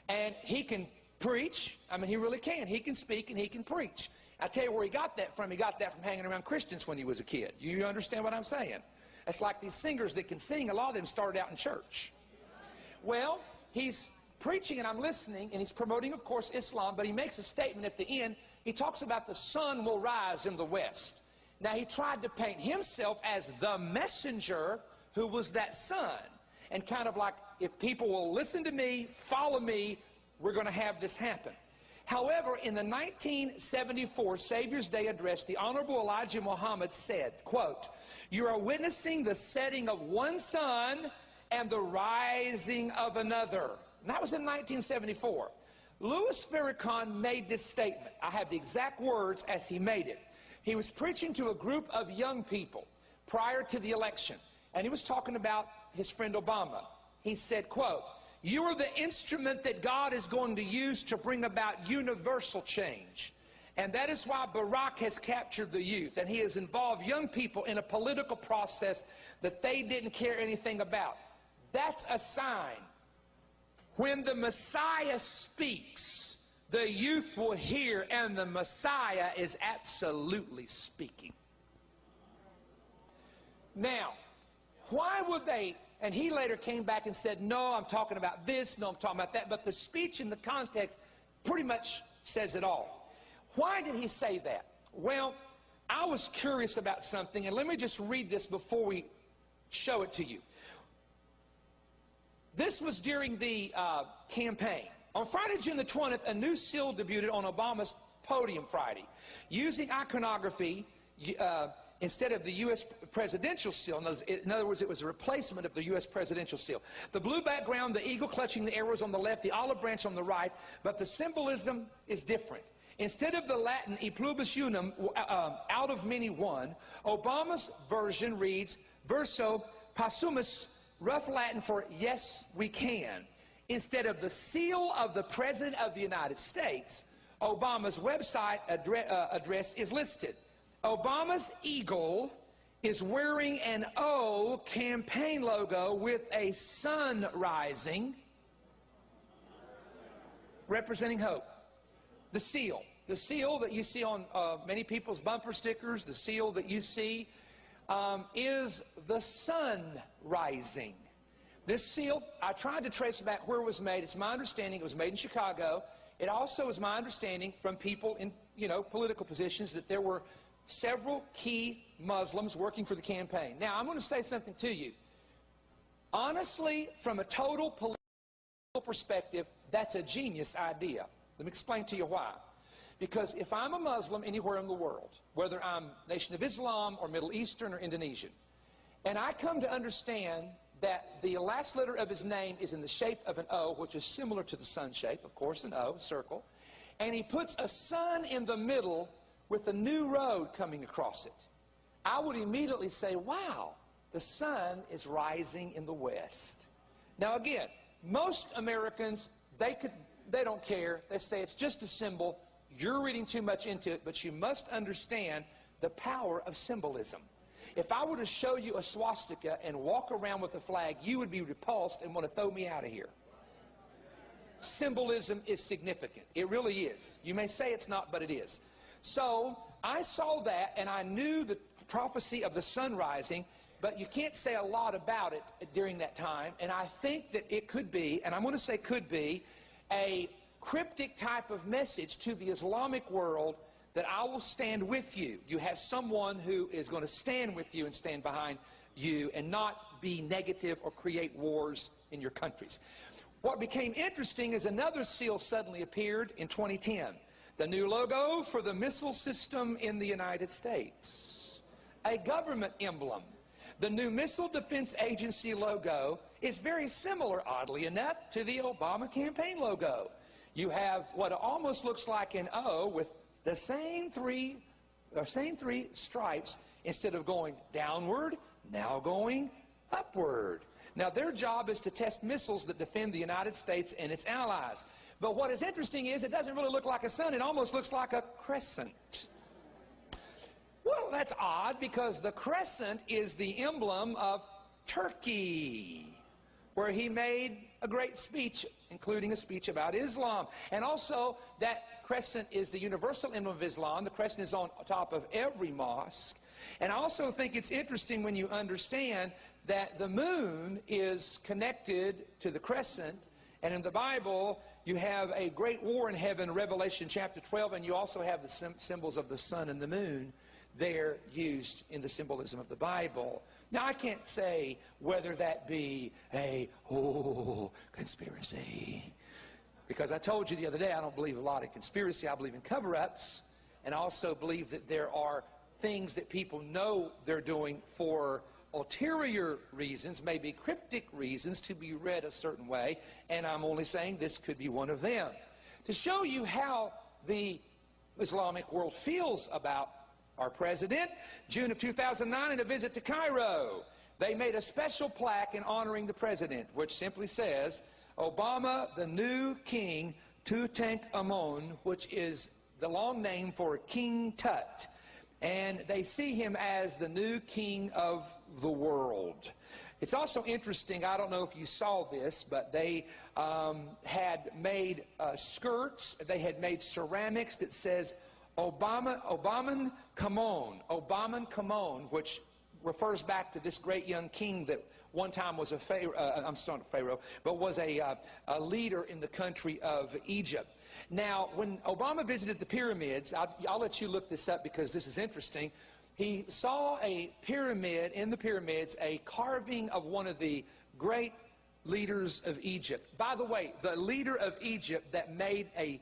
And he can preach. I mean, he really can. He can speak and he can preach. I tell you where he got that from. He got that from hanging around Christians when he was a kid. You understand what I'm saying? It's like these singers that can sing. A lot of them started out in church. Well, he's preaching and I'm listening, and he's promoting, of course, Islam, but he makes a statement at the end. He talks about the sun will rise in the west. Now, he tried to paint himself as the messenger who was that sun, and kind of like, if people will listen to me, follow me, we're going to have this happen. However, in the 1974 Savior's Day address, the Honorable Elijah Muhammad said, quote, "You are witnessing the setting of one sun and the rising of another." And that was in 1974. Louis Farrakhan made this statement. I have the exact words as he made it. He was preaching to a group of young people prior to the election, and he was talking about his friend Obama. He said, quote, "You are the instrument that God is going to use to bring about universal change. And that is why Barack has captured the youth, and he has involved young people in a political process that they didn't care anything about. That's a sign. When the Messiah speaks, the youth will hear, and the Messiah is absolutely speaking." Now, why would they, and he later came back and said, no, I'm talking about this, no, I'm talking about that, but the speech in the context pretty much says it all. Why did he say that? Well, I was curious about something, and let me just read this before we show it to you. This was during the campaign. On Friday, June the 20th, a new seal debuted on Obama's podium Friday. Using iconography instead of the U.S. presidential seal. In other words, it was a replacement of the U.S. presidential seal. The blue background, the eagle clutching the arrows on the left, the olive branch on the right, but the symbolism is different. Instead of the Latin e pluribus unum, out of many one, Obama's version reads verso possumus, rough Latin for yes, we can. Instead of the seal of the President of the United States, Obama's website address is listed. Obama's eagle is wearing an O campaign logo with a sun rising, representing hope. The seal that you see on many people's bumper stickers, the seal that you see is the sun rising. This seal, I tried to trace back where it was made. It's my understanding it was made in Chicago. It also is my understanding from people in, political positions that there were several key Muslims working for the campaign. Now, I'm going to say something to you. Honestly, from a total political perspective, that's a genius idea. Let me explain to you why. Because if I'm a Muslim anywhere in the world, whether I'm Nation of Islam or Middle Eastern or Indonesian, and I come to understand that the last letter of his name is in the shape of an O, which is similar to the sun shape, of course, an O, circle, and he puts a sun in the middle with a new road coming across it, I would immediately say, wow, the sun is rising in the west. Now again, most Americans, they don't care. They say it's just a symbol. You're reading too much into it, but you must understand the power of symbolism. If I were to show you a swastika and walk around with a flag, you would be repulsed and want to throw me out of here. Symbolism is significant. It really is. You may say it's not, but it is. So I saw that, and I knew the prophecy of the sun rising. but you can't say a lot about it during that time. And I think that it could be, and I'm going to say could be, a cryptic type of message to the Islamic world that I will stand with you. You have someone who is going to stand with you and stand behind you and not be negative or create wars in your countries. What became interesting is another seal suddenly appeared in 2010. The new logo for the missile system in the United States. A government emblem. The new Missile Defense Agency logo is very similar, oddly enough, to the Obama campaign logo. You have what almost looks like an O with the same three stripes, instead of going downward, now going upward. Now, their job is to test missiles that defend the United States and its allies. But what is interesting is it doesn't really look like a sun. It almost looks like a crescent. Well, that's odd, because the crescent is the emblem of Turkey, where he made a great speech, including a speech about Islam. And also, that crescent is the universal emblem of Islam. The crescent is on top of every mosque. And I also think it's interesting when you understand that the moon is connected to the crescent. And in the Bible, you have a great war in heaven, Revelation chapter 12, and you also have the symbols of the sun and the moon there used in the symbolism of the Bible. Now, I can't say whether that be a conspiracy, because I told you the other day I don't believe a lot in conspiracy. I believe in cover-ups, and I also believe that there are things that people know they're doing for ulterior reasons, maybe cryptic reasons, to be read a certain way, and I'm only saying this could be one of them. To show you how the Islamic world feels about our president, June of 2009, in a visit to Cairo, they made a special plaque in honoring the president, which simply says, Obama, the new king, Tutankhamun, which is the long name for King Tut. And they see him as the new king of the world. It's also interesting, I don't know if you saw this, but they had made skirts, they had made ceramics that says Obaman Kamon, which refers back to this great young king that one time was a pharaoh, but was a leader in the country of Egypt. Now, when Obama visited the pyramids, I'll let you look this up because this is interesting. He saw a pyramid, in the pyramids, a carving of one of the great leaders of Egypt. By the way, the leader of Egypt that made a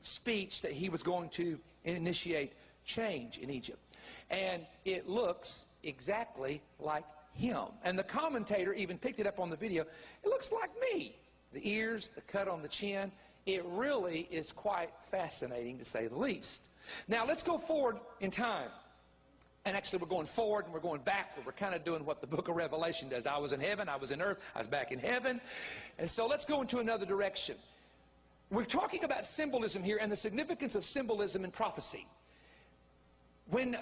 speech that he was going to initiate change in Egypt. And it looks exactly like him. And the commentator even picked it up on the video. It looks like me. The ears, the cut on the chin. It really is quite fascinating, to say the least. Now, let's go forward in time. And actually, we're going forward and we're going backward. We're kind of doing what the book of Revelation does. I was in heaven, I was in earth, I was back in heaven. And so let's go into another direction. We're talking about symbolism here and the significance of symbolism in prophecy. When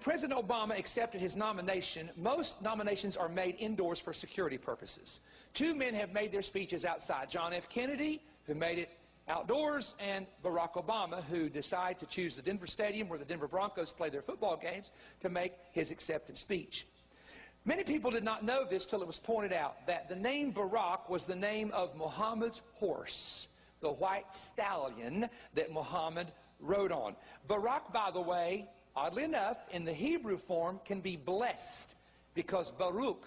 President Obama accepted his nomination, most nominations are made indoors for security purposes. Two men have made their speeches outside. John F. Kennedy, who made it outdoors, and Barack Obama, who decided to choose the Denver Stadium where the Denver Broncos play their football games to make his acceptance speech. Many people did not know this till it was pointed out that the name Barack was the name of Muhammad's horse, the white stallion that Muhammad rode on. Barack, by the way, oddly enough, in the Hebrew form can be blessed, because Baruch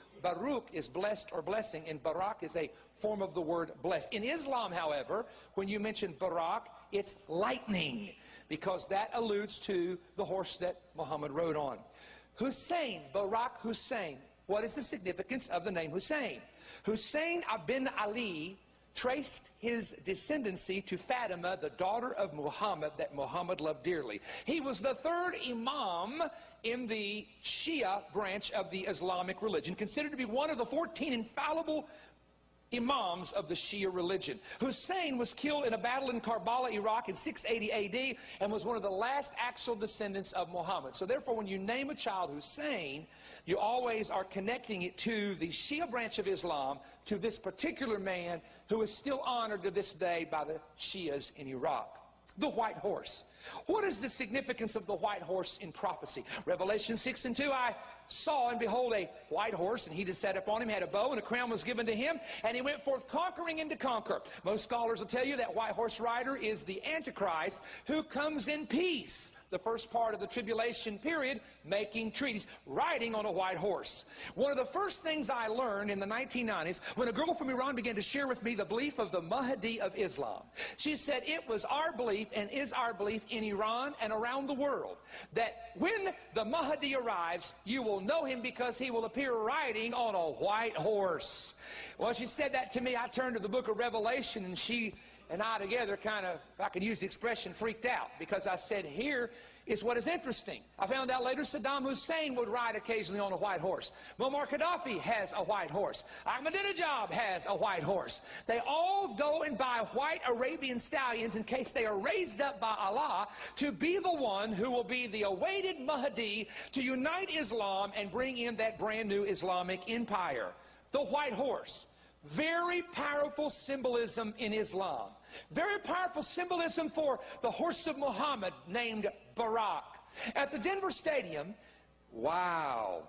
is blessed or blessing, and Barak is a form of the word blessed. In Islam, however, when you mention Barak, it's lightning, because that alludes to the horse that Muhammad rode on. Hussein, Barak Hussein. What is the significance of the name Hussein? Hussein ibn Ali traced his descendancy to Fatima, the daughter of Muhammad that Muhammad loved dearly. He was the third imam in the Shia branch of the Islamic religion, considered to be one of the 14 infallible imams of the Shia religion. Hussein was killed in a battle in Karbala, Iraq in 680 AD and was one of the last actual descendants of Muhammad. So therefore, when you name a child Hussein, you always are connecting it to the Shia branch of Islam, to this particular man who is still honored to this day by the Shias in Iraq. The white horse. What is the significance of the white horse in prophecy? Revelation 6:2, I saw and behold a white horse, and he that sat upon him had a bow, and a crown was given to him, and he went forth conquering and to conquer. Most scholars will tell you that white horse rider is the Antichrist who comes in peace, the first part of the tribulation period, making treaties, riding on a white horse. One of the first things I learned in the 1990s, when a girl from Iran began to share with me the belief of the Mahdi of Islam, she said it was our belief and is our belief in Iran and around the world that when the Mahdi arrives, you will know him because he will appear riding on a white horse. Well, she said that to me. I turned to the book of Revelation, and she and I together kind of, if I could use the expression, freaked out, because I said, here is what is interesting. I found out later Saddam Hussein would ride occasionally on a white horse. Muammar Gaddafi has a white horse. Ahmadinejad has a white horse. They all go and buy white Arabian stallions in case they are raised up by Allah to be the one who will be the awaited Mahdi to unite Islam and bring in that brand new Islamic empire. The white horse. Very powerful symbolism in Islam. Very powerful symbolism for the horse of Muhammad named Barak. At the Denver Stadium, wow.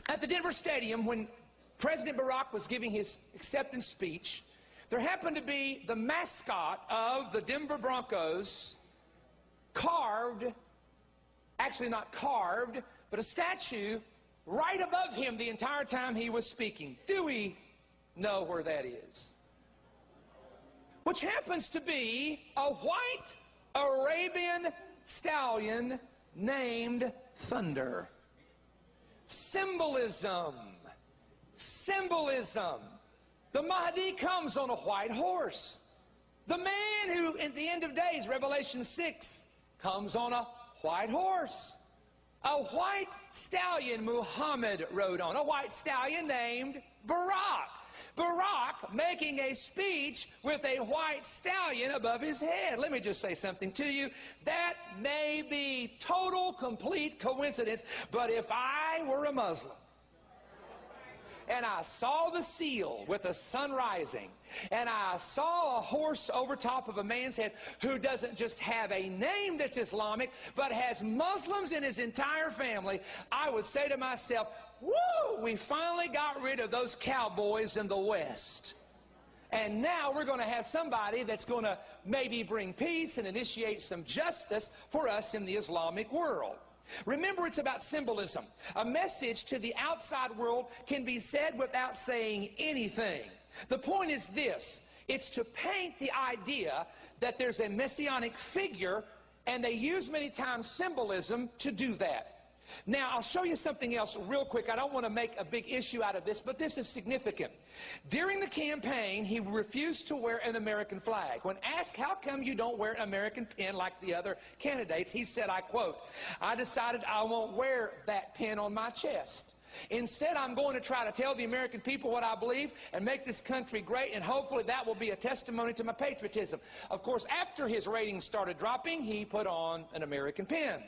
At the Denver Stadium, when President Barak was giving his acceptance speech, there happened to be the mascot of the Denver Broncos carved, actually not carved, but a statue right above him the entire time he was speaking. Do we know where that is? Which happens to be a white Arabian stallion named Thunder. Symbolism. Symbolism. The Mahdi comes on a white horse. The man who, at the end of days, Revelation 6, comes on a white horse. A white stallion Muhammad rode on. A white stallion named Barak. Barak making a speech with a white stallion above his head. Let me just say something to you. That may be total, complete coincidence, but if I were a Muslim and I saw the seal with the sun rising, and I saw a horse over top of a man's head who doesn't just have a name that's Islamic, but has Muslims in his entire family, I would say to myself, woo, we finally got rid of those cowboys in the West. And now we're going to have somebody that's going to maybe bring peace and initiate some justice for us in the Islamic world. Remember, it's about symbolism. A message to the outside world can be said without saying anything. The point is this: it's to paint the idea that there's a messianic figure, and they use many times symbolism to do that. Now, I'll show you something else real quick. I don't want to make a big issue out of this, but this is significant. During the campaign, he refused to wear an American flag. When asked, how come you don't wear an American pin like the other candidates, he said, I quote, I decided I won't wear that pin on my chest. Instead, I'm going to try to tell the American people what I believe and make this country great, and hopefully that will be a testimony to my patriotism. Of course, after his ratings started dropping, he put on an American pin.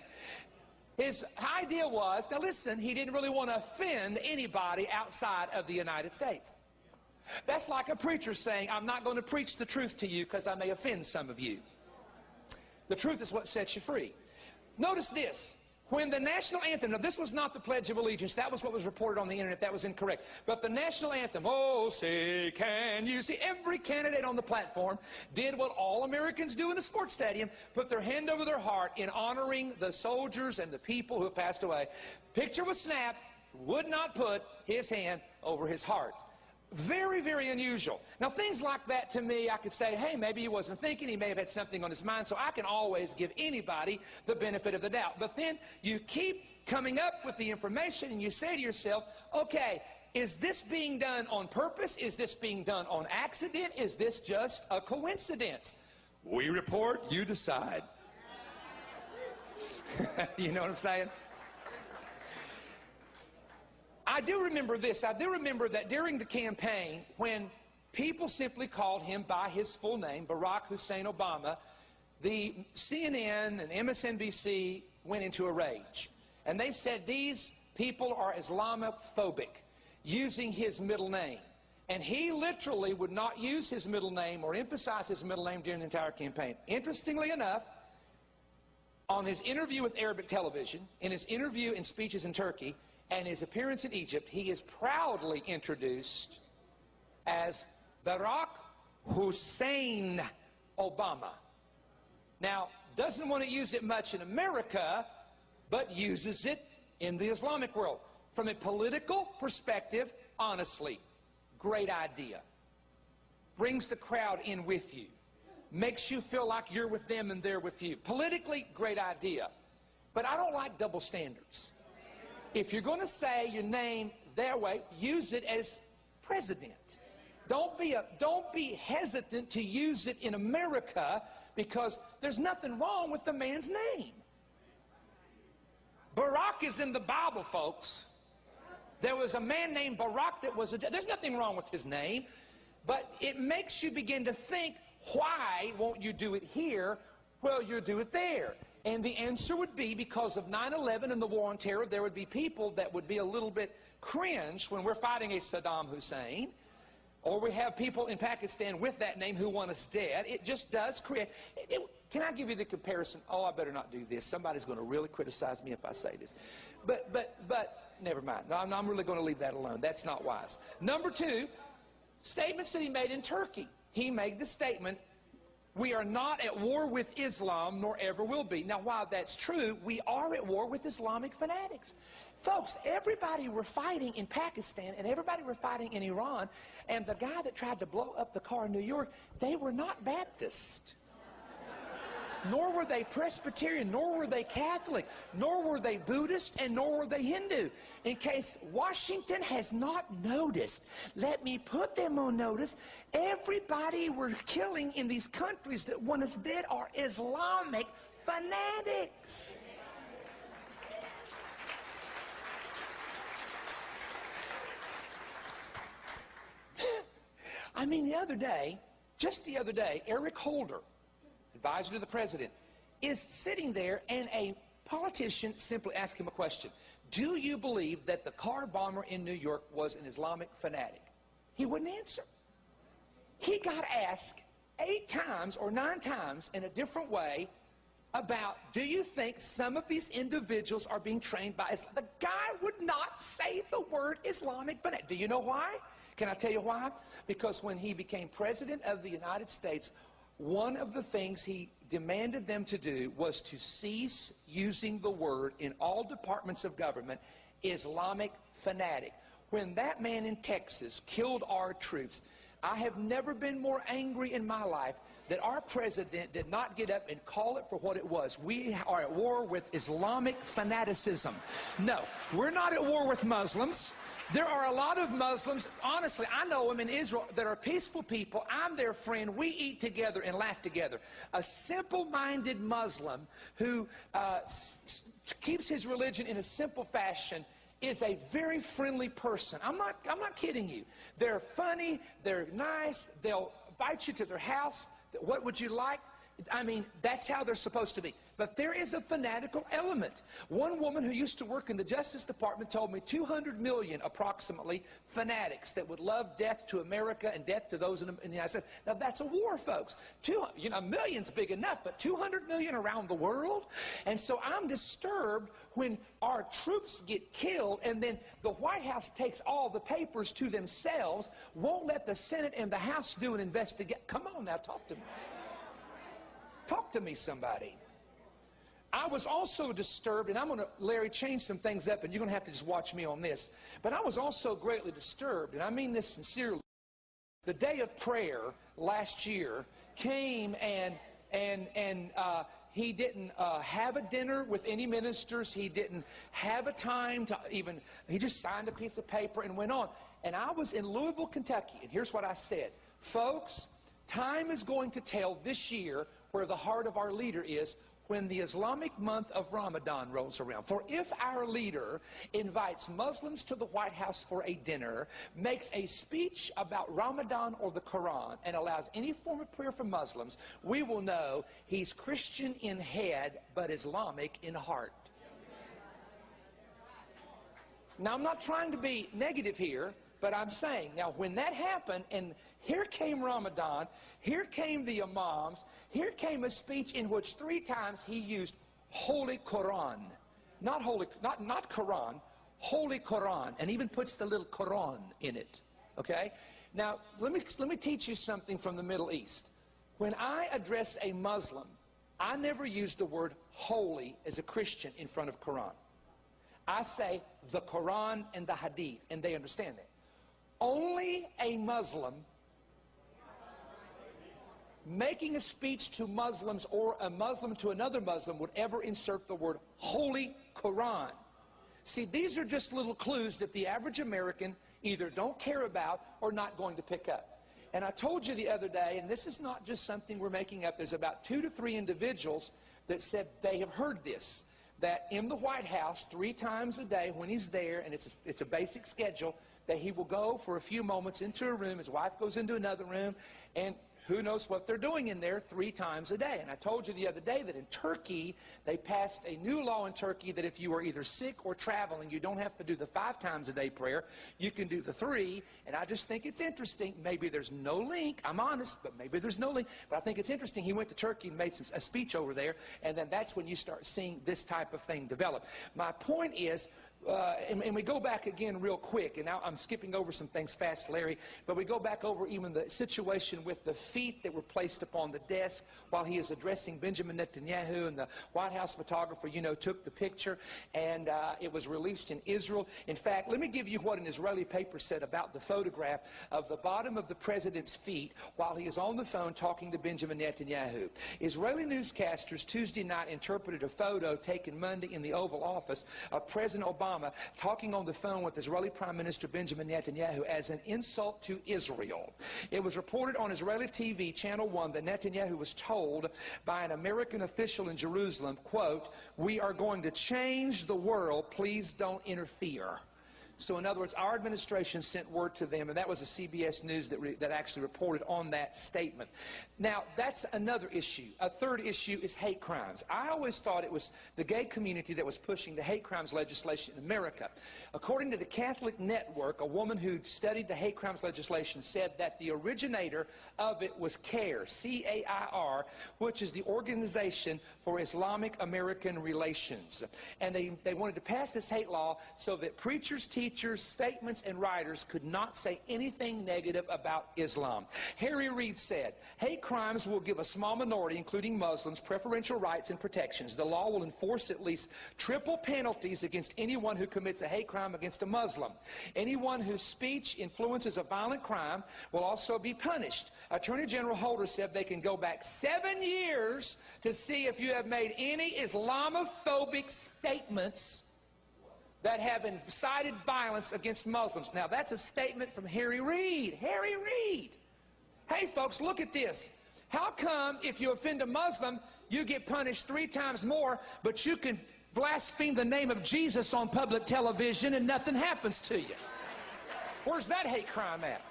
His idea was, now listen, he didn't really want to offend anybody outside of the United States. That's like a preacher saying, I'm not going to preach the truth to you because I may offend some of you. The truth is what sets you free. Notice this. When the national anthem, now this was not the Pledge of Allegiance, that was what was reported on the internet, that was incorrect. But the national anthem, oh say can you see, every candidate on the platform did what all Americans do in the sports stadium, put their hand over their heart in honoring the soldiers and the people who have passed away. Picture was snapped, would not put his hand over his heart. Very, very unusual. Now, things like that to me, I could say, hey, maybe he wasn't thinking, he may have had something on his mind, so I can always give anybody the benefit of the doubt. But then you keep coming up with the information and you say to yourself, okay, is this being done on purpose? Is this being done on accident? Is this just a coincidence? We report, you decide. You know what I'm saying? I do remember this. I do remember that during the campaign, when people simply called him by his full name, Barack Hussein Obama, the CNN and MSNBC went into a rage. And they said these people are Islamophobic, using his middle name. And he literally would not use his middle name or emphasize his middle name during the entire campaign. Interestingly enough, on his interview with Arabic television, in his interview and speeches in Turkey, and his appearance in Egypt, he is proudly introduced as Barack Hussein Obama. Now, doesn't want to use it much in America, but uses it in the Islamic world. From a political perspective, honestly, great idea. Brings the crowd in with you. Makes you feel like you're with them and they're with you. Politically, great idea. But I don't like double standards. If you're going to say your name their way, use it as president. Don't be hesitant to use it in America, because there's nothing wrong with the man's name. Barack is in the Bible, folks. There was a man named Barack that was there's nothing wrong with his name, but it makes you begin to think, why won't you do it here? Well, you do it there. And the answer would be because of 9/11 and the war on terror, there would be people that would be a little bit cringe when we're fighting a Saddam Hussein, or we have people in Pakistan with that name who want us dead. It just does create. Can I give you the comparison? Oh, I better not do this. Somebody's going to really criticize me if I say this. But never mind. No, I'm really going to leave that alone. That's not wise. Number two, statements that he made in Turkey. He made the statement, we are not at war with Islam, nor ever will be. Now, while that's true, we are at war with Islamic fanatics. Folks, everybody were fighting in Pakistan, and everybody were fighting in Iran, and the guy that tried to blow up the car in New York, they were not Baptist. Nor were they Presbyterian, nor were they Catholic, nor were they Buddhist, and nor were they Hindu. In case Washington has not noticed, let me put them on notice. Everybody we're killing in these countries that want us dead are Islamic fanatics. I mean, just the other day, Eric Holder, advisor to the president, is sitting there, and a politician simply asked him a question. Do you believe that the car bomber in New York was an Islamic fanatic? He wouldn't answer. He got asked 8 times or 9 times in a different way about, do you think some of these individuals are being trained by Islam? The guy would not say the word Islamic fanatic. Do you know why? Can I tell you why? Because when he became president of the United States, one of the things he demanded them to do was to cease using the word in all departments of government, Islamic fanatic. When that man in Texas killed our troops, I have never been more angry in my life that our president did not get up and call it for what it was. We are at war with Islamic fanaticism. No, we're not at war with Muslims. There are a lot of Muslims, honestly, I know them in Israel, that are peaceful people. I'm their friend. We eat together and laugh together. A simple-minded Muslim who keeps his religion in a simple fashion is a very friendly person. I'm not kidding you. They're funny. They're nice. They'll invite you to their house. What would you like? I mean, that's how they're supposed to be. But there is a fanatical element. One woman who used to work in the Justice Department told me 200 million, approximately, fanatics that would love death to America and death to those in the United States. Now, that's a war, folks. A million's big enough, but 200 million around the world? And so I'm disturbed when our troops get killed and then the White House takes all the papers to themselves, won't let the Senate and the House do an investigation. Come on now, talk to me. Talk to me, somebody. I was also disturbed, and I'm going to, Larry, change some things up, and you're going to have to just watch me on this. But I was also greatly disturbed, and I mean this sincerely. The day of prayer last year came, and he didn't have a dinner with any ministers. He didn't have a time to even, he just signed a piece of paper and went on. And I was in Louisville, Kentucky, and here's what I said. Folks, time is going to tell this year where the heart of our leader is when the Islamic month of Ramadan rolls around. For if our leader invites Muslims to the White House for a dinner, makes a speech about Ramadan or the Quran, and allows any form of prayer for Muslims, we will know he's Christian in head, but Islamic in heart. Now, I'm not trying to be negative here, But I'm saying, now when that happened, and here came Ramadan, here came the Imams, here came a speech in which 3 times he used Holy Quran. Not Quran, Holy Quran, and even puts the little Quran in it. Okay? Now, let me teach you something from the Middle East. When I address a Muslim, I never use the word holy as a Christian in front of Quran. I say the Quran and the Hadith, and they understand that. Only a Muslim making a speech to Muslims or a Muslim to another Muslim would ever insert the word Holy Quran. See, these are just little clues that the average American either don't care about or not going to pick up. And I told you the other day, and this is not just something we're making up, there's about 2 to 3 individuals that said they have heard this, that in the White House 3 times a day when he's there, and it's a basic schedule, that he will go for a few moments into a room, his wife goes into another room, and who knows what they're doing in there 3 times a day. And I told you the other day that in Turkey, they passed a new law in Turkey that if you are either sick or traveling, you don't have to do the 5 times a day prayer. You can do the 3. And I just think it's interesting. Maybe there's no link. I'm honest, but maybe there's no link. But I think it's interesting. He went to Turkey and made a speech over there. And then that's when you start seeing this type of thing develop. My point is, and we go back again real quick, and now I'm skipping over some things fast, Larry, but we go back over even the situation with the feet that were placed upon the desk while he is addressing Benjamin Netanyahu, and the White House photographer, you know, took the picture, and it was released in Israel. In fact, let me give you what an Israeli paper said about the photograph of the bottom of the president's feet while he is on the phone talking to Benjamin Netanyahu. Israeli newscasters Tuesday night interpreted a photo taken Monday in the Oval Office of President Obama talking on the phone with Israeli Prime Minister Benjamin Netanyahu as an insult to Israel. It was reported on Israeli TV, Channel 1, that Netanyahu was told by an American official in Jerusalem, quote, "We are going to change the world, please don't interfere." So in other words, our administration sent word to them, and that was a CBS News that actually reported on that statement. Now, that's another issue. A third issue is hate crimes. I always thought it was the gay community that was pushing the hate crimes legislation in America. According to the Catholic Network, a woman who studied the hate crimes legislation said that the originator of it was CAIR, C-A-I-R, which is the Organization for Islamic American Relations. And they wanted to pass this hate law so that preachers, teachers, statements, and writers could not say anything negative about Islam. Harry Reid said, "Hate crimes will give a small minority, including Muslims, preferential rights and protections. The law will enforce at least triple penalties against anyone who commits a hate crime against a Muslim. Anyone whose speech influences a violent crime will also be punished." Attorney General Holder said they can go back 7 years to see if you have made any Islamophobic statements that have incited violence against Muslims. Now, that's a statement from Harry Reid. Harry Reid. Hey, folks, look at this. How come if you offend a Muslim, you get punished 3 times more, but you can blaspheme the name of Jesus on public television and nothing happens to you? Where's that hate crime at?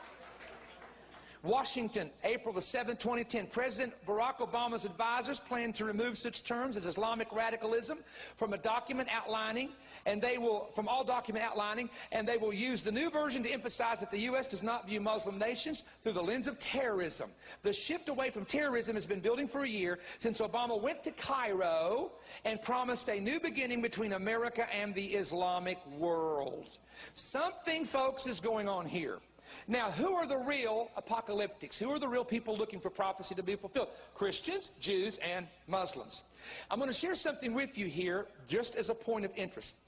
Washington, April the 7th, 2010. President Barack Obama's advisors plan to remove such terms as Islamic radicalism from a document outlining, and they will, from all document outlining, and they will use the new version to emphasize that the U.S. does not view Muslim nations through the lens of terrorism. The shift away from terrorism has been building for a year since Obama went to Cairo and promised a new beginning between America and the Islamic world. Something, folks, is going on here. Now, who are the real apocalyptics? Who are the real people looking for prophecy to be fulfilled? Christians, Jews, and Muslims. I'm going to share something with you here just as a point of interest.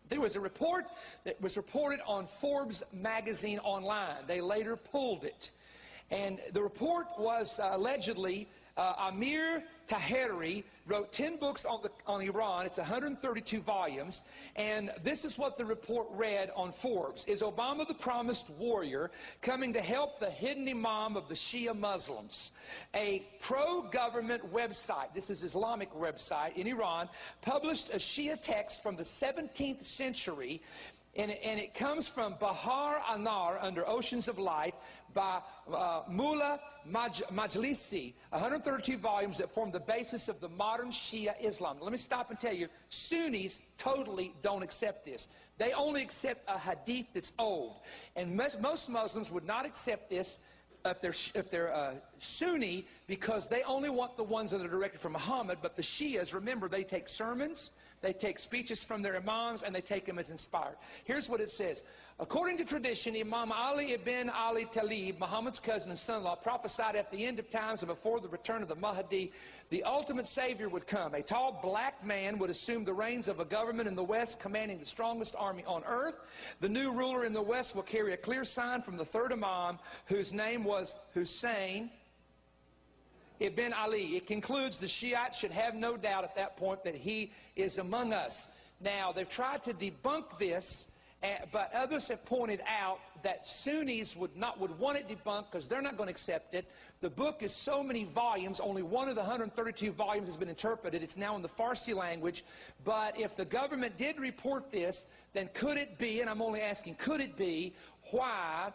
There was a report that was reported on Forbes magazine online. They later pulled it. And the report was allegedly Amir Taheri wrote 10 books on Iran. It's 132 volumes. And this is what the report read on Forbes. Is Obama the promised warrior coming to help the hidden imam of the Shia Muslims? A pro-government website, this is Islamic website in Iran, published a Shia text from the 17th century And it comes from Bahar Anar, Under Oceans of Light, by Mullah Majlisi, 132 volumes that form the basis of the modern Shia Islam. Let me stop and tell you, Sunnis totally don't accept this. They only accept a hadith that's old. And most Muslims would not accept this if they're Sunni, because they only want the ones that are directed from Muhammad. But the Shias, remember, they take sermons, they take speeches from their imams, and they take them as inspired. Here's what it says. According to tradition, Imam Ali ibn Ali Talib, Muhammad's cousin and son-in-law, prophesied at the end of times and before the return of the Mahdi, the ultimate savior would come. A tall black man would assume the reins of a government in the West, commanding the strongest army on earth. The new ruler in the West will carry a clear sign from the third Imam, whose name was Hussein ibn Ali. It concludes the Shiites should have no doubt at that point that he is among us. Now, they've tried to debunk this, but others have pointed out that Sunnis would want it debunked because they're not going to accept it. The book is so many volumes. Only one of the 132 volumes has been interpreted. It's now in the Farsi language. But if the government did report this, then could it be, and I'm only asking, could it be why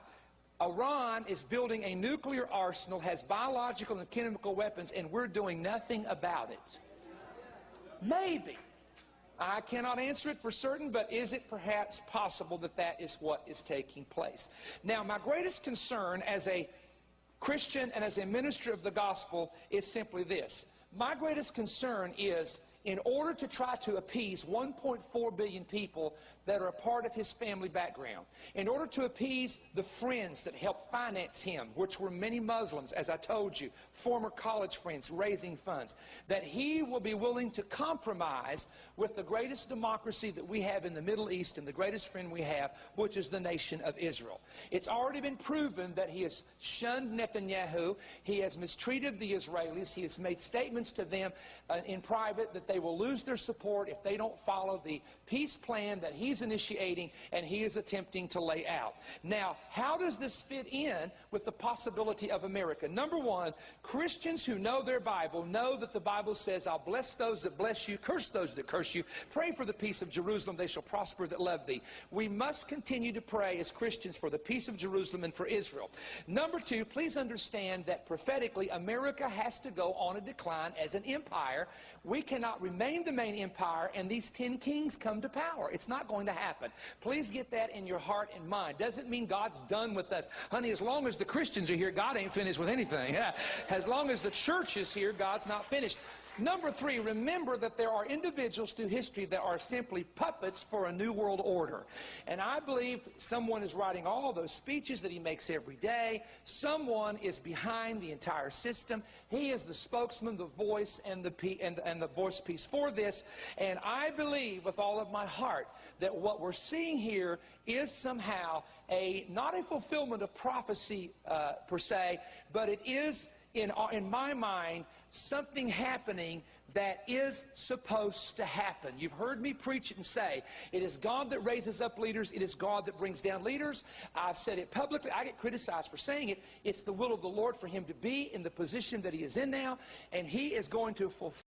Iran is building a nuclear arsenal, has biological and chemical weapons, and we're doing nothing about it? Maybe. I cannot answer it for certain, but is it perhaps possible that that is what is taking place? Now, my greatest concern as a Christian and as a minister of the gospel is simply this. My greatest concern is, in order to try to appease 1.4 billion people that are a part of his family background, in order to appease the friends that helped finance him, which were many Muslims, as I told you, former college friends raising funds, that he will be willing to compromise with the greatest democracy that we have in the Middle East and the greatest friend we have, which is the nation of Israel. It's already been proven that he has shunned Netanyahu, he has mistreated the Israelis, he has made statements to them in private that they will lose their support if they don't follow the peace plan that he's initiating and he is attempting to lay out. Now, how does this fit in with the possibility of America? Number one, Christians who know their Bible know that the Bible says, I'll bless those that bless you, curse those that curse you, pray for the peace of Jerusalem, they shall prosper that love thee. We must continue to pray as Christians for the peace of Jerusalem and for Israel. Number two, please understand that prophetically America has to go on a decline as an empire. We cannot remain the main empire and these 10 kings come to power. It's not going to happen. Please get that in your heart and mind. Doesn't mean God's done with us. Honey, as long as the Christians are here, God ain't finished with anything. As long as the church is here, God's not finished. Number three, remember that there are individuals through history that are simply puppets for a new world order. And I believe someone is writing all those speeches that he makes every day. Someone is behind the entire system. He is the spokesman, the voice, and the voice piece for this. And I believe with all of my heart that what we're seeing here is somehow not a fulfillment of prophecy per se, but it is, in my mind, something happening that is supposed to happen. You've heard me preach it and say, it is God that raises up leaders, it is God that brings down leaders. I've said it publicly, I get criticized for saying it. It's the will of the Lord for him to be in the position that he is in now, and he is going to fulfill